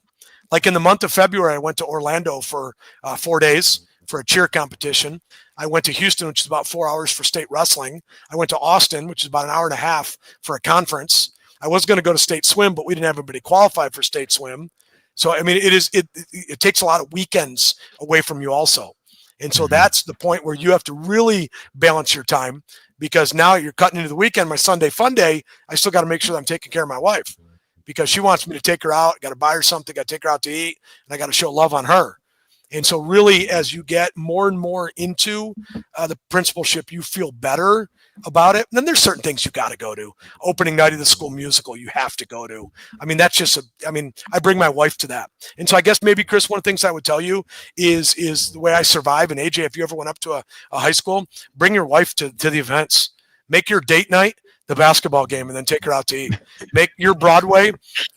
Like in the month of February, I went to Orlando for 4 days for a cheer competition. I went to Houston, which is about 4 hours for state wrestling. I went to Austin, which is about an hour and a half for a conference. I was going to go to state swim, but we didn't have anybody qualified for state swim. So, I mean, it takes a lot of weekends away from you also. And so that's the point where you have to really balance your time, because now you're cutting into the weekend. My Sunday fun day, I still got to make sure that I'm taking care of my wife because she wants me to take her out. I got to buy her something, got to take her out to eat, and I got to show love on her. And so really, as you get more and more into the principalship, you feel better about it. And then there's certain things you got to go to. Opening night of the school musical, you have to go to. I mean, that's just I bring my wife to that. And so I guess maybe, Chris, one of the things I would tell you is the way I survive. And AJ, if you ever went up to a high school, bring your wife to the events. Make your date night the basketball game and then take her out to eat. Make your Broadway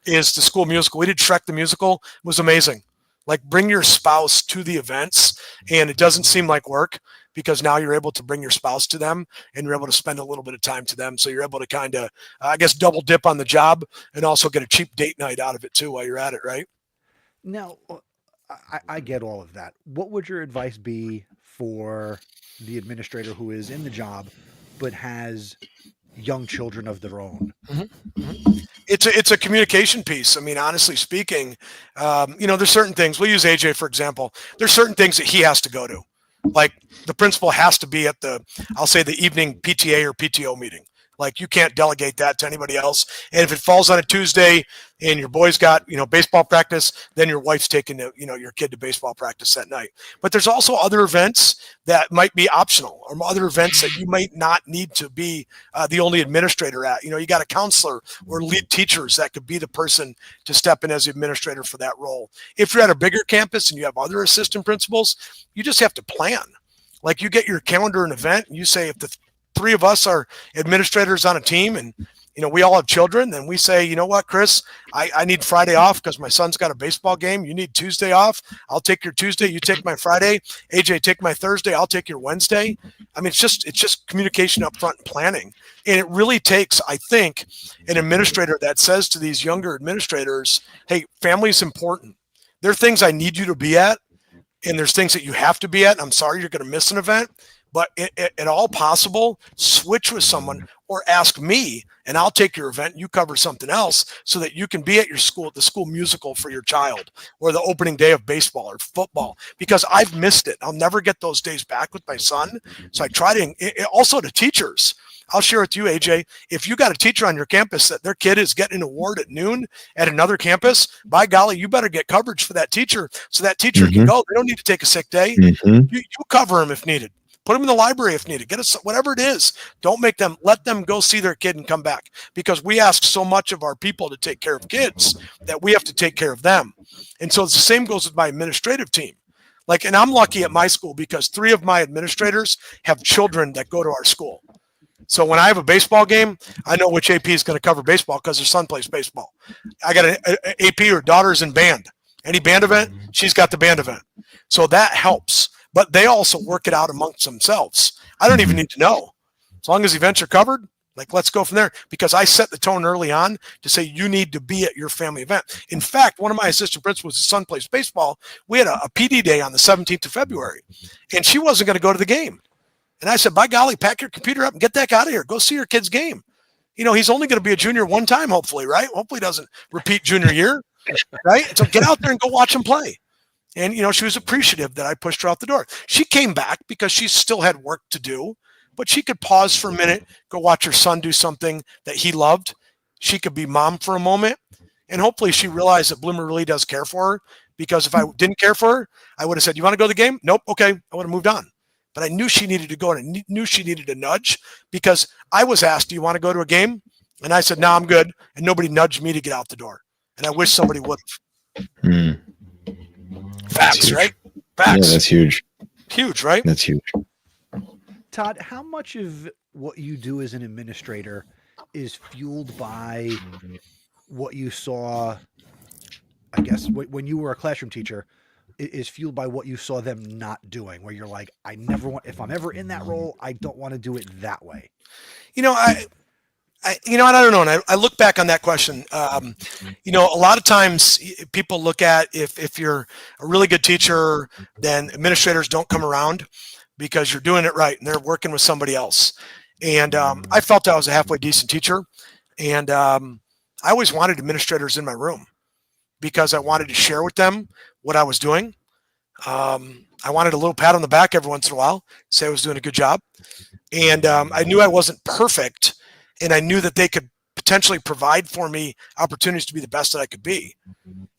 is the school musical. We did Shrek the Musical. It was amazing. Like, bring your spouse to the events, and it doesn't seem like work because now you're able to bring your spouse to them and you're able to spend a little bit of time to them. So you're able to kind of, I guess, double dip on the job and also get a cheap date night out of it too while you're at it, right? Now, I get all of that. What would your advice be for the administrator who is in the job but has young children of their own? It's a communication piece. I mean, honestly speaking, there's certain things. We'll use AJ, for example. There's certain things that he has to go to. Like, the principal has to be at the evening PTA or PTO meeting. Like, you can't delegate that to anybody else. And if it falls on a Tuesday and your boy's got, baseball practice, then your wife's taking, your kid to baseball practice that night. But there's also other events that might be optional, or other events that you might not need to be the only administrator at. You got a counselor or lead teachers that could be the person to step in as the administrator for that role. If you're at a bigger campus and you have other assistant principals, you just have to plan. Like, you get your calendar an event and you say, if the 3 of us are administrators on a team and, we all have children, then we say, you know what, Chris, I need Friday off because my son's got a baseball game. You need Tuesday off. I'll take your Tuesday. You take my Friday. AJ, take my Thursday. I'll take your Wednesday. I mean, it's just communication up front and planning. And it really takes, I think, an administrator that says to these younger administrators, hey, family is important. There are things I need you to be at, and there's things that you have to be at. I'm sorry you're going to miss an event. But at all possible, switch with someone or ask me, and I'll take your event. You cover something else so that you can be at your school, at the school musical for your child, or the opening day of baseball or football, because I've missed it. I'll never get those days back with my son. So I try to, also to teachers. I'll share with you, AJ, if you got a teacher on your campus that their kid is getting an award at noon at another campus, by golly, you better get coverage for that teacher so that teacher can go. They don't need to take a sick day. You cover them if needed. Put them in the library if needed. Get us whatever it is. Let them go see their kid and come back, because we ask so much of our people to take care of kids that we have to take care of them. And so it's the same goes with my administrative team. Like, and I'm lucky at my school because 3 of my administrators have children that go to our school. So when I have a baseball game, I know which AP is going to cover baseball because their son plays baseball. I got an AP or daughter's in band. Any band event, she's got the band event. So that helps. But they also work it out amongst themselves. I don't even need to know. As long as events are covered, Like, let's go from there, because I set the tone early on to say, you need to be at your family event. In fact, one of my assistant principals, his son plays baseball. We had a PD day on the 17th of February, and she wasn't going to go to the game. And I said, by golly, pack your computer up and get the heck out of here. Go see your kid's game. He's only going to be a junior one time, hopefully, right? Hopefully he doesn't repeat junior year, right? So get out there and go watch him play. And, she was appreciative that I pushed her out the door. She came back because she still had work to do, but she could pause for a minute, go watch her son do something that he loved. She could be mom for a moment. And hopefully she realized that Bloomer really does care for her, because if I didn't care for her, I would have said, you want to go to the game? Nope. Okay. I would have moved on. But I knew she needed to go, and I knew she needed a nudge, because I was asked, do you want to go to a game? And I said, no, I'm good. And nobody nudged me to get out the door. And I wish somebody would have. Facts, right? Facts. Yeah, that's huge. Huge, right? That's huge. Todd, how much of what you do as an administrator is fueled by what you saw, I guess, when you were a classroom teacher, is fueled by what you saw them not doing, where you're like, I never want, if I'm ever in that role, I don't want to do it that way? I don't know. And I look back on that question. A lot of times people look at if you're a really good teacher, then administrators don't come around because you're doing it right and they're working with somebody else. And I felt I was a halfway decent teacher. And I always wanted administrators in my room because I wanted to share with them what I was doing. I wanted a little pat on the back every once in a while, say I was doing a good job. And I knew I wasn't perfect. And I knew that they could potentially provide for me opportunities to be the best that I could be.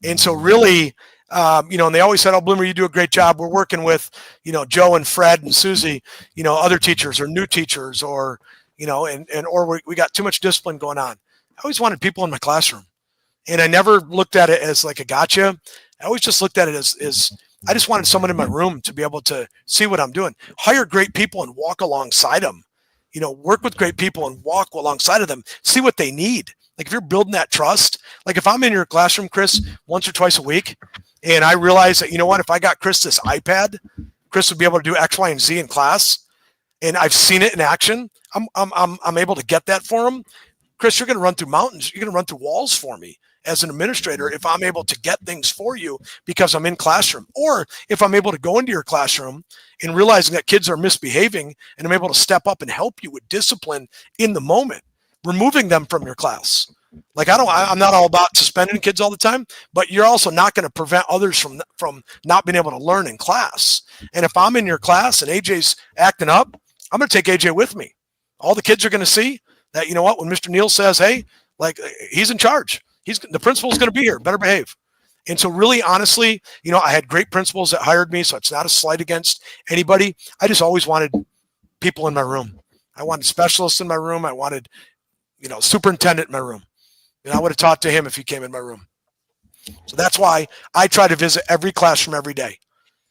And so really, and they always said, oh, Bloomer, you do a great job. We're working with, Joe and Fred and Susie, other teachers or new teachers or, or we got too much discipline going on. I always wanted people in my classroom. And I never looked at it as like a gotcha. I always just looked at it as I just wanted someone in my room to be able to see what I'm doing. Hire great people and walk alongside them. Work with great people and walk alongside of them, see what they need. Like if you're building that trust, like if I'm in your classroom, Chris, once or twice a week, and I realize that, if I got Chris this iPad, Chris would be able to do X, Y, and Z in class. And I've seen it in action. I'm able to get that for him. Chris, you're going to run through mountains. You're going to run through walls for me as an administrator if I'm able to get things for you because I'm in classroom, or if I'm able to go into your classroom and realizing that kids are misbehaving and I'm able to step up and help you with discipline in the moment, removing them from your class. Like I'm not all about suspending kids all the time, but you're also not going to prevent others from not being able to learn in class. And if I'm in your class and AJ's acting up, I'm going to take AJ with me. All the kids are going to see that, when Mr. Neal says, hey, like he's in charge. The principal's going to be here. Better behave. And so really, honestly, I had great principals that hired me. So it's not a slight against anybody. I just always wanted people in my room. I wanted specialists in my room. I wanted, superintendent in my room. And I would have talked to him if he came in my room. So that's why I try to visit every classroom every day.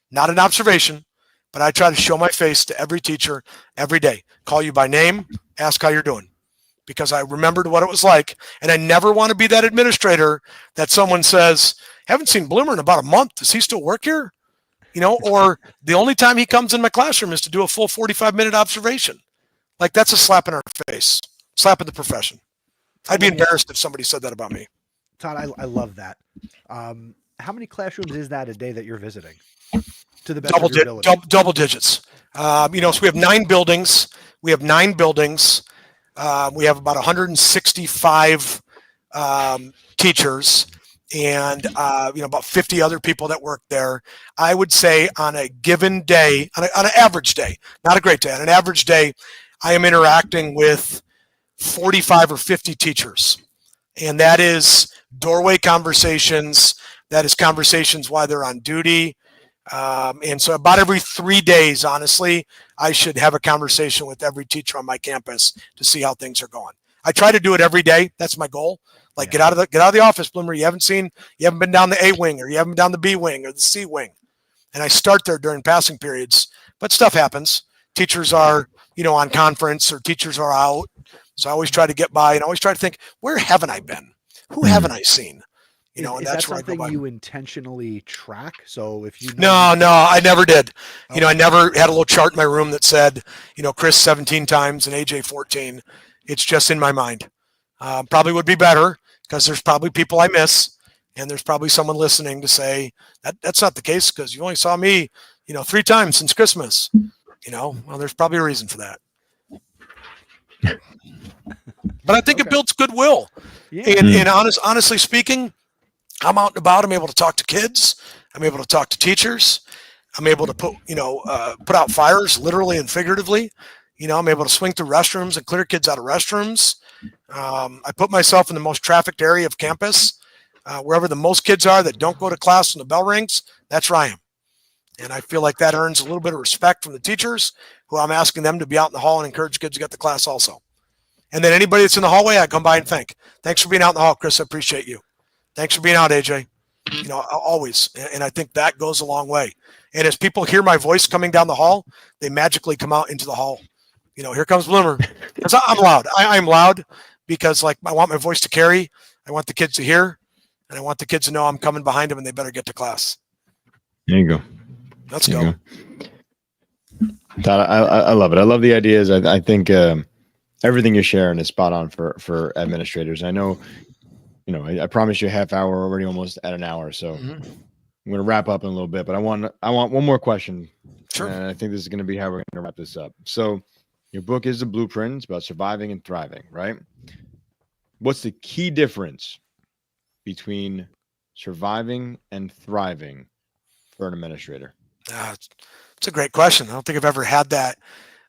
Not an observation, but I try to show my face to every teacher every day. Call you by name, ask how you're doing. Because I remembered what it was like. And I never want to be that administrator that someone says, haven't seen Bloomer in about a month. Does he still work here? Or the only time he comes in my classroom is to do a full 45-minute observation. Like that's a slap in our face, slap in the profession. I'd be embarrassed if somebody said that about me. Todd, I love that. How many classrooms is that a day that you're visiting? To the best of your ability. Double digits. So we have 9 buildings. We have about 165 teachers and, about 50 other people that work there. I would say on a given day, on an average day, not a great day, on an average day, I am interacting with 45 or 50 teachers. And that is doorway conversations. That is conversations while they're on duty. And so about every 3 days, honestly, I should have a conversation with every teacher on my campus to see how things are going. I try to do it every day. That's my goal. Like get out of the office, Bloomer. You haven't been down the A wing or you haven't been down the B wing or the C wing. And I start there during passing periods, but stuff happens. Teachers are, on conference or teachers are out. So I always try to get by and always try to think, where haven't I been? Who haven't I seen? And is that's that where something I go by. you intentionally track? So if you No, I never did. I never had a little chart in my room that said, Chris 17 times and AJ 14. It's just in my mind. Probably would be better because there's probably people I miss, and there's probably someone listening to say that's not the case because you only saw me, 3 times since Christmas. Well, there's probably a reason for that. But I think it builds goodwill. Yeah. And honestly speaking, I'm out and about. I'm able to talk to kids. I'm able to talk to teachers. I'm able to put out fires, literally and figuratively. I'm able to swing through restrooms and clear kids out of restrooms. I put myself in the most trafficked area of campus, wherever the most kids are that don't go to class when the bell rings. That's where I am. And I feel like that earns a little bit of respect from the teachers, who I'm asking them to be out in the hall and encourage kids to get to class also. And then anybody that's in the hallway, I come by and thank. Thanks for being out in the hall, Chris. I appreciate you. Thanks for being out, AJ. Always. And I think that goes a long way. And as people hear my voice coming down the hall, they magically come out into the hall. Here comes Bloomer. Because I'm loud. I'm loud because I want my voice to carry. I want the kids to hear. And I want the kids to know I'm coming behind them and they better get to class. There you go. Let's go. Todd, I love it. I love the ideas. I think everything you're sharing is spot on for administrators. I know, I promised you a half hour. We're already almost at an hour. So I'm going to wrap up in a little bit, but I want one more question. Sure. And I think this is going to be how we're going to wrap this up. So your book is The Blueprint. It's about surviving and thriving, right? What's the key difference between surviving and thriving for an administrator? It's a great question. I don't think I've ever had that,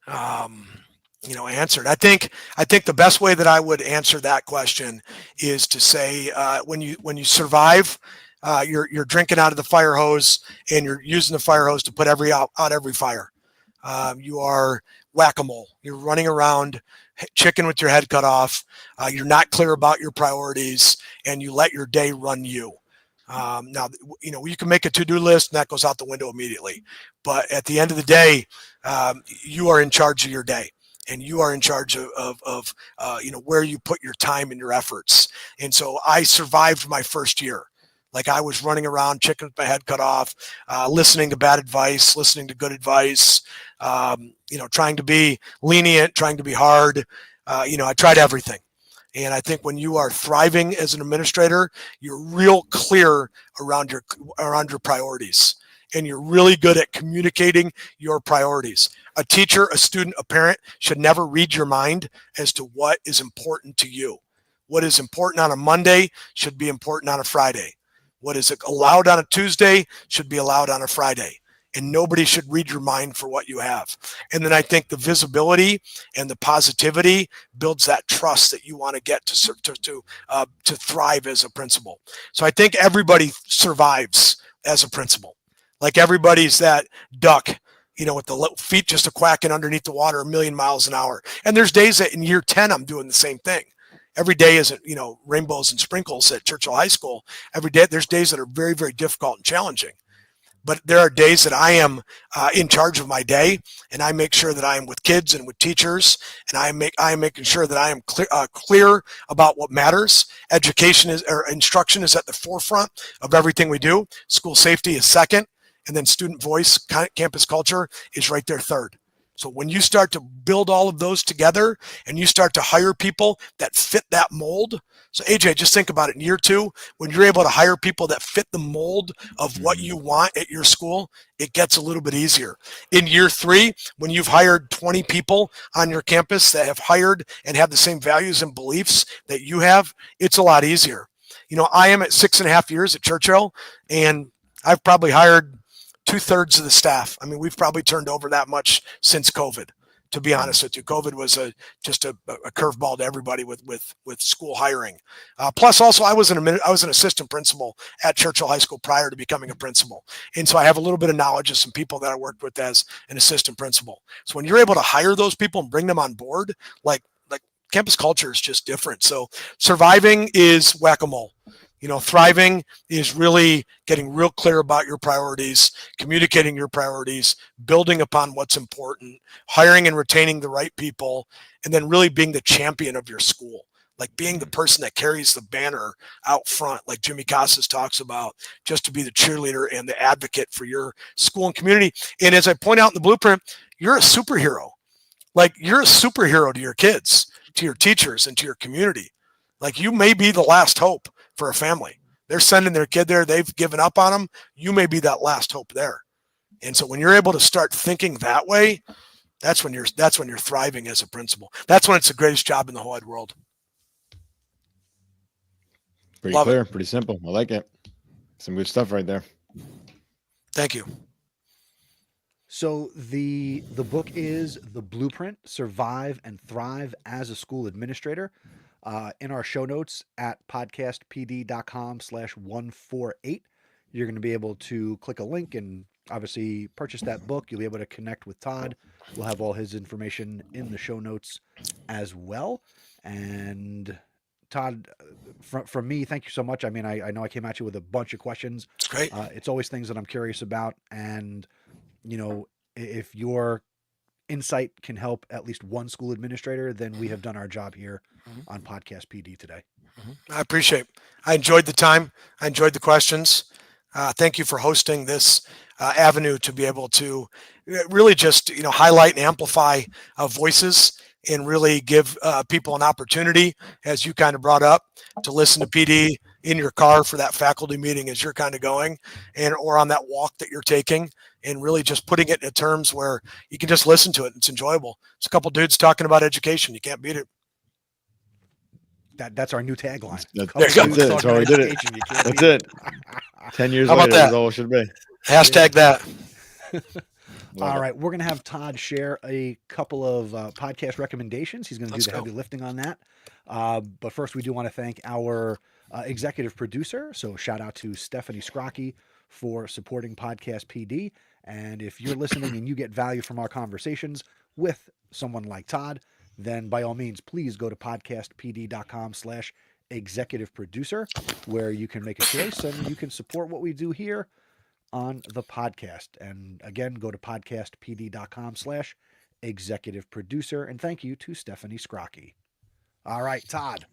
answered. I think the best way that I would answer that question is to say, when you survive, you're drinking out of the fire hose and you're using the fire hose to put out every fire. You are whack-a-mole. You're running around chicken with your head cut off. You're not clear about your priorities and you let your day run you. Now, you can make a to-do list and that goes out the window immediately. But at the end of the day, you are in charge of your day and you are in charge of where you put your time and your efforts. And so I survived my first year. I was running around, chicken with my head cut off, listening to bad advice, listening to good advice, trying to be lenient, trying to be hard. I tried everything. And I think when you are thriving as an administrator, you're real clear around your priorities. And you're really good at communicating your priorities. A teacher, a student, a parent should never read your mind as to what is important to you. What is important on a Monday should be important on a Friday. What is allowed on a Tuesday should be allowed on a Friday. And nobody should read your mind for what you have. And then I think the visibility and the positivity builds that trust that you want to get to thrive as a principal. So I think everybody survives as a principal. Everybody's that duck, with the feet just a quacking underneath the water 1,000,000 miles an hour. And there's days that in year 10, I'm doing the same thing. Every day isn't, rainbows and sprinkles at Churchill High School. Every day, there's days that are very, very difficult and challenging. But there are days that I am in charge of my day, and I make sure that I am with kids and with teachers, and I am making sure that I am clear about what matters. Instruction is at the forefront of everything we do. School safety is second, and then student voice, campus culture is right there third. So when you start to build all of those together and you start to hire people that fit that mold. So AJ, just think about it. In year 2, when you're able to hire people that fit the mold of what you want at your school, it gets a little bit easier. In year 3, when you've hired 20 people on your campus that have hired and have the same values and beliefs that you have, it's a lot easier. I am at 6.5 years at Churchill, and I've probably hired 2/3 of the staff. I mean, we've probably turned over that much since COVID, to be honest with you. COVID was just a curveball to everybody with school hiring. Plus, also, I was an assistant principal at Churchill High School prior to becoming a principal, and so I have a little bit of knowledge of some people that I worked with as an assistant principal. So when you're able to hire those people and bring them on board, like campus culture is just different. So surviving is whack-a-mole. Thriving is really getting real clear about your priorities, communicating your priorities, building upon what's important, hiring and retaining the right people, and then really being the champion of your school, being the person that carries the banner out front, like Jimmy Casas talks about, just to be the cheerleader and the advocate for your school and community. And as I point out in the blueprint, you're a superhero. You're a superhero to your kids. your teachers and to your community. Like, you may be the last hope for a family. They're sending their kid there. They've given up on them. You may be that last hope there. And so when you're able to start thinking that way, that's when you're thriving as a principal. That's when it's the greatest job in the whole wide world. Pretty clear, pretty simple. I like it. Some good stuff right there. Thank you. So the book is The Blueprint: Survive and Thrive as a School Administrator. In our show notes at podcastpd.com/148, you're going to be able to click a link and obviously purchase that book. You'll be able to connect with Todd. We'll have all his information in the show notes as well. And Todd, from me, thank you so much. I mean, I know I came at you with a bunch of questions. It's great. It's always things that I'm curious about. And, you know, if your insight can help at least one school administrator, then we have done our job here on Podcast PD today. I appreciate it. I enjoyed the time. I enjoyed the questions. Thank you for hosting this avenue to be able to really just, highlight and amplify voices and really give people an opportunity, as you kind of brought up, to listen to PD in your car for that faculty meeting as you're kind of going, or on that walk that you're taking, and really just putting it in terms where you can just listen to it. It's enjoyable. It's a couple dudes talking about education. You can't beat it. That's our new tagline. That's it. That's how we did it. That's it. 10 years How about later, that? that's all it should be. Hashtag that. All right. We're going to have Todd share a couple of podcast recommendations. He's going to do the heavy lifting on that. But first, we do want to thank our executive producer. So shout out to Stephanie Scrocky for supporting Podcast PD. And if you're listening and you get value from our conversations with someone like Todd, then by all means, please go to podcastpd.com/executive producer, where you can make a choice and you can support what we do here on the podcast. And again, go to podcastpd.com/executive producer. And thank you to Stephanie Scrocky. All right, Todd,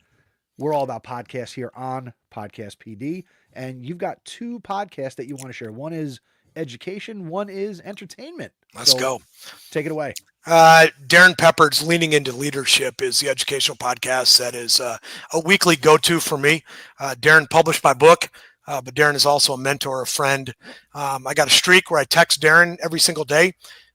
we're all about podcasts here on Podcast PD. And you've got two podcasts that you want to share. One is education, one is entertainment. Let's go. Take it away. Darren Peppard's Leaning Into Leadership is the educational podcast that is a weekly go-to for me. Darren published my book, but Darren is also a mentor, a friend. I got a streak where I text Darren every single day,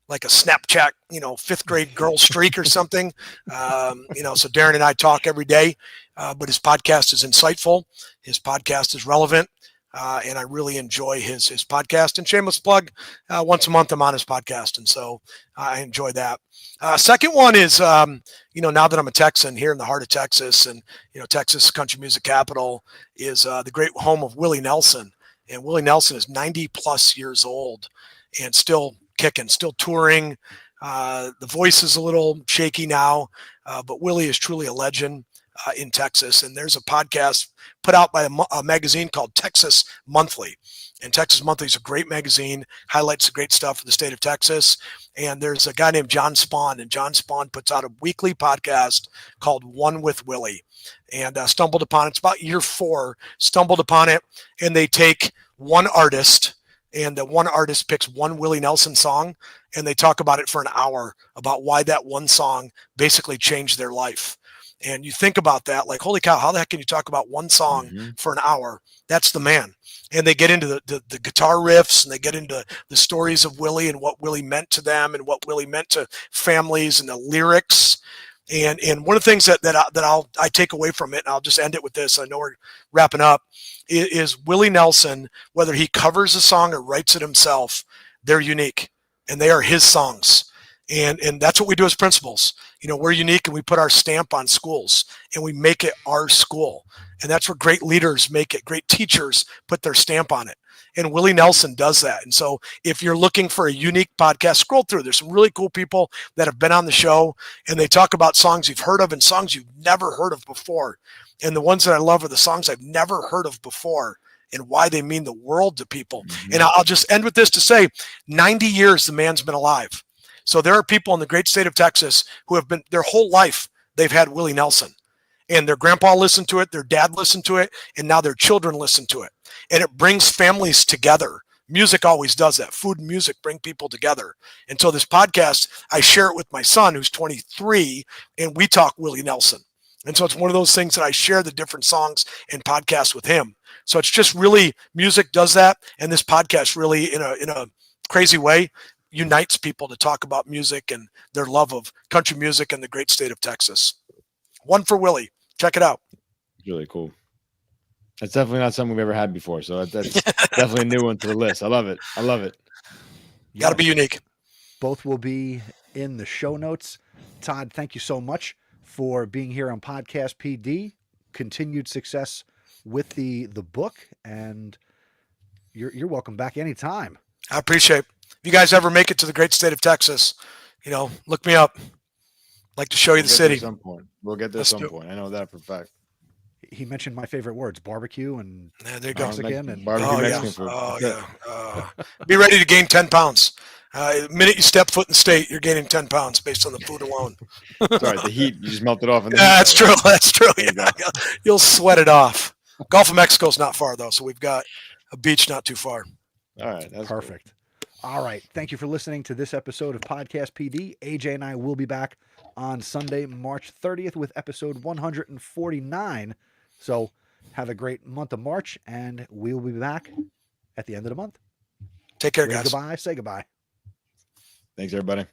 like a Snapchat, fifth grade girl streak or something. So Darren and I talk every day, but his podcast is insightful. His podcast is relevant. And I really enjoy his podcast. And shameless plug, once a month I'm on his podcast, and so I enjoy that. Second one is, now that I'm a Texan here in the heart of Texas, and Texas country music capital is the great home of Willie Nelson, and Willie Nelson is 90 plus years old and still kicking, still touring. The voice is a little shaky now, but Willie is truly a legend in Texas. And there's a podcast put out by a magazine called Texas Monthly. And Texas Monthly is a great magazine, highlights the great stuff in the state of Texas. And there's a guy named John Spahn, and John Spahn puts out a weekly podcast called One with Willie. And stumbled upon it. It's about year 4, stumbled upon it. And they take one artist, and the one artist picks one Willie Nelson song, and they talk about it for an hour about why that one song basically changed their life. And you think about that, like, holy cow, how the heck can you talk about one song for an hour? That's the man. And they get into the guitar riffs, and they get into the stories of Willie and what Willie meant to them and what Willie meant to families, and the lyrics. And one of the things that I take away from it, and I'll just end it with this, I know we're wrapping up, is Willie Nelson, whether he covers a song or writes it himself, they're unique, and they are his songs. And that's what we do as principals. We're unique, and we put our stamp on schools, and we make it our school. And that's where great leaders make it. Great teachers put their stamp on it. And Willie Nelson does that. And so if you're looking for a unique podcast, scroll through. There's some really cool people that have been on the show, and they talk about songs you've heard of and songs you've never heard of before. And the ones that I love are the songs I've never heard of before and why they mean the world to people. And I'll just end with this to say, 90 years the man's been alive. So there are people in the great state of Texas who have been, their whole life, they've had Willie Nelson. And their grandpa listened to it, their dad listened to it, and now their children listen to it. And it brings families together music always does that. Food and music bring people together. And so this podcast, I share it with my son who's 23, and we talk Willie Nelson. And so it's one of those things that I share the different songs and podcasts with him. So it's just really, music does that. And this podcast really, in a crazy way, unites people to talk about music and their love of country music and the great state of Texas. One for Willie. Check it out. Really cool. That's definitely not something we've ever had before. So that's definitely a new one to the list. I love it. I love it. Got to be unique. Both will be in the show notes. Todd, thank you so much for being here on Podcast PD. Continued success with the book, and you're welcome back anytime. I appreciate it. If you guys ever make it to the great state of Texas, look me up. I'd like to show you the city. At some point. We'll get there at some point. I know that for a fact. He mentioned my favorite words: barbecue and there you go. Mexican and barbecue Mexican food. Oh yeah. Be ready to gain 10 pounds. The minute you step foot in the state, you're gaining 10 pounds based on the food alone. Sorry, the heat, you just melt it off. That's true. That's true. Yeah. You'll sweat it off. Gulf of Mexico's not far though, so we've got a beach not too far. All right, that's perfect. Cool. All right, thank you for listening to this episode of Podcast PD. AJ and I will be back on Sunday, March 30th with episode 149. So have a great month of March, and we will be back at the end of the month. Take care, guys. Goodbye. Say goodbye. Thanks, everybody.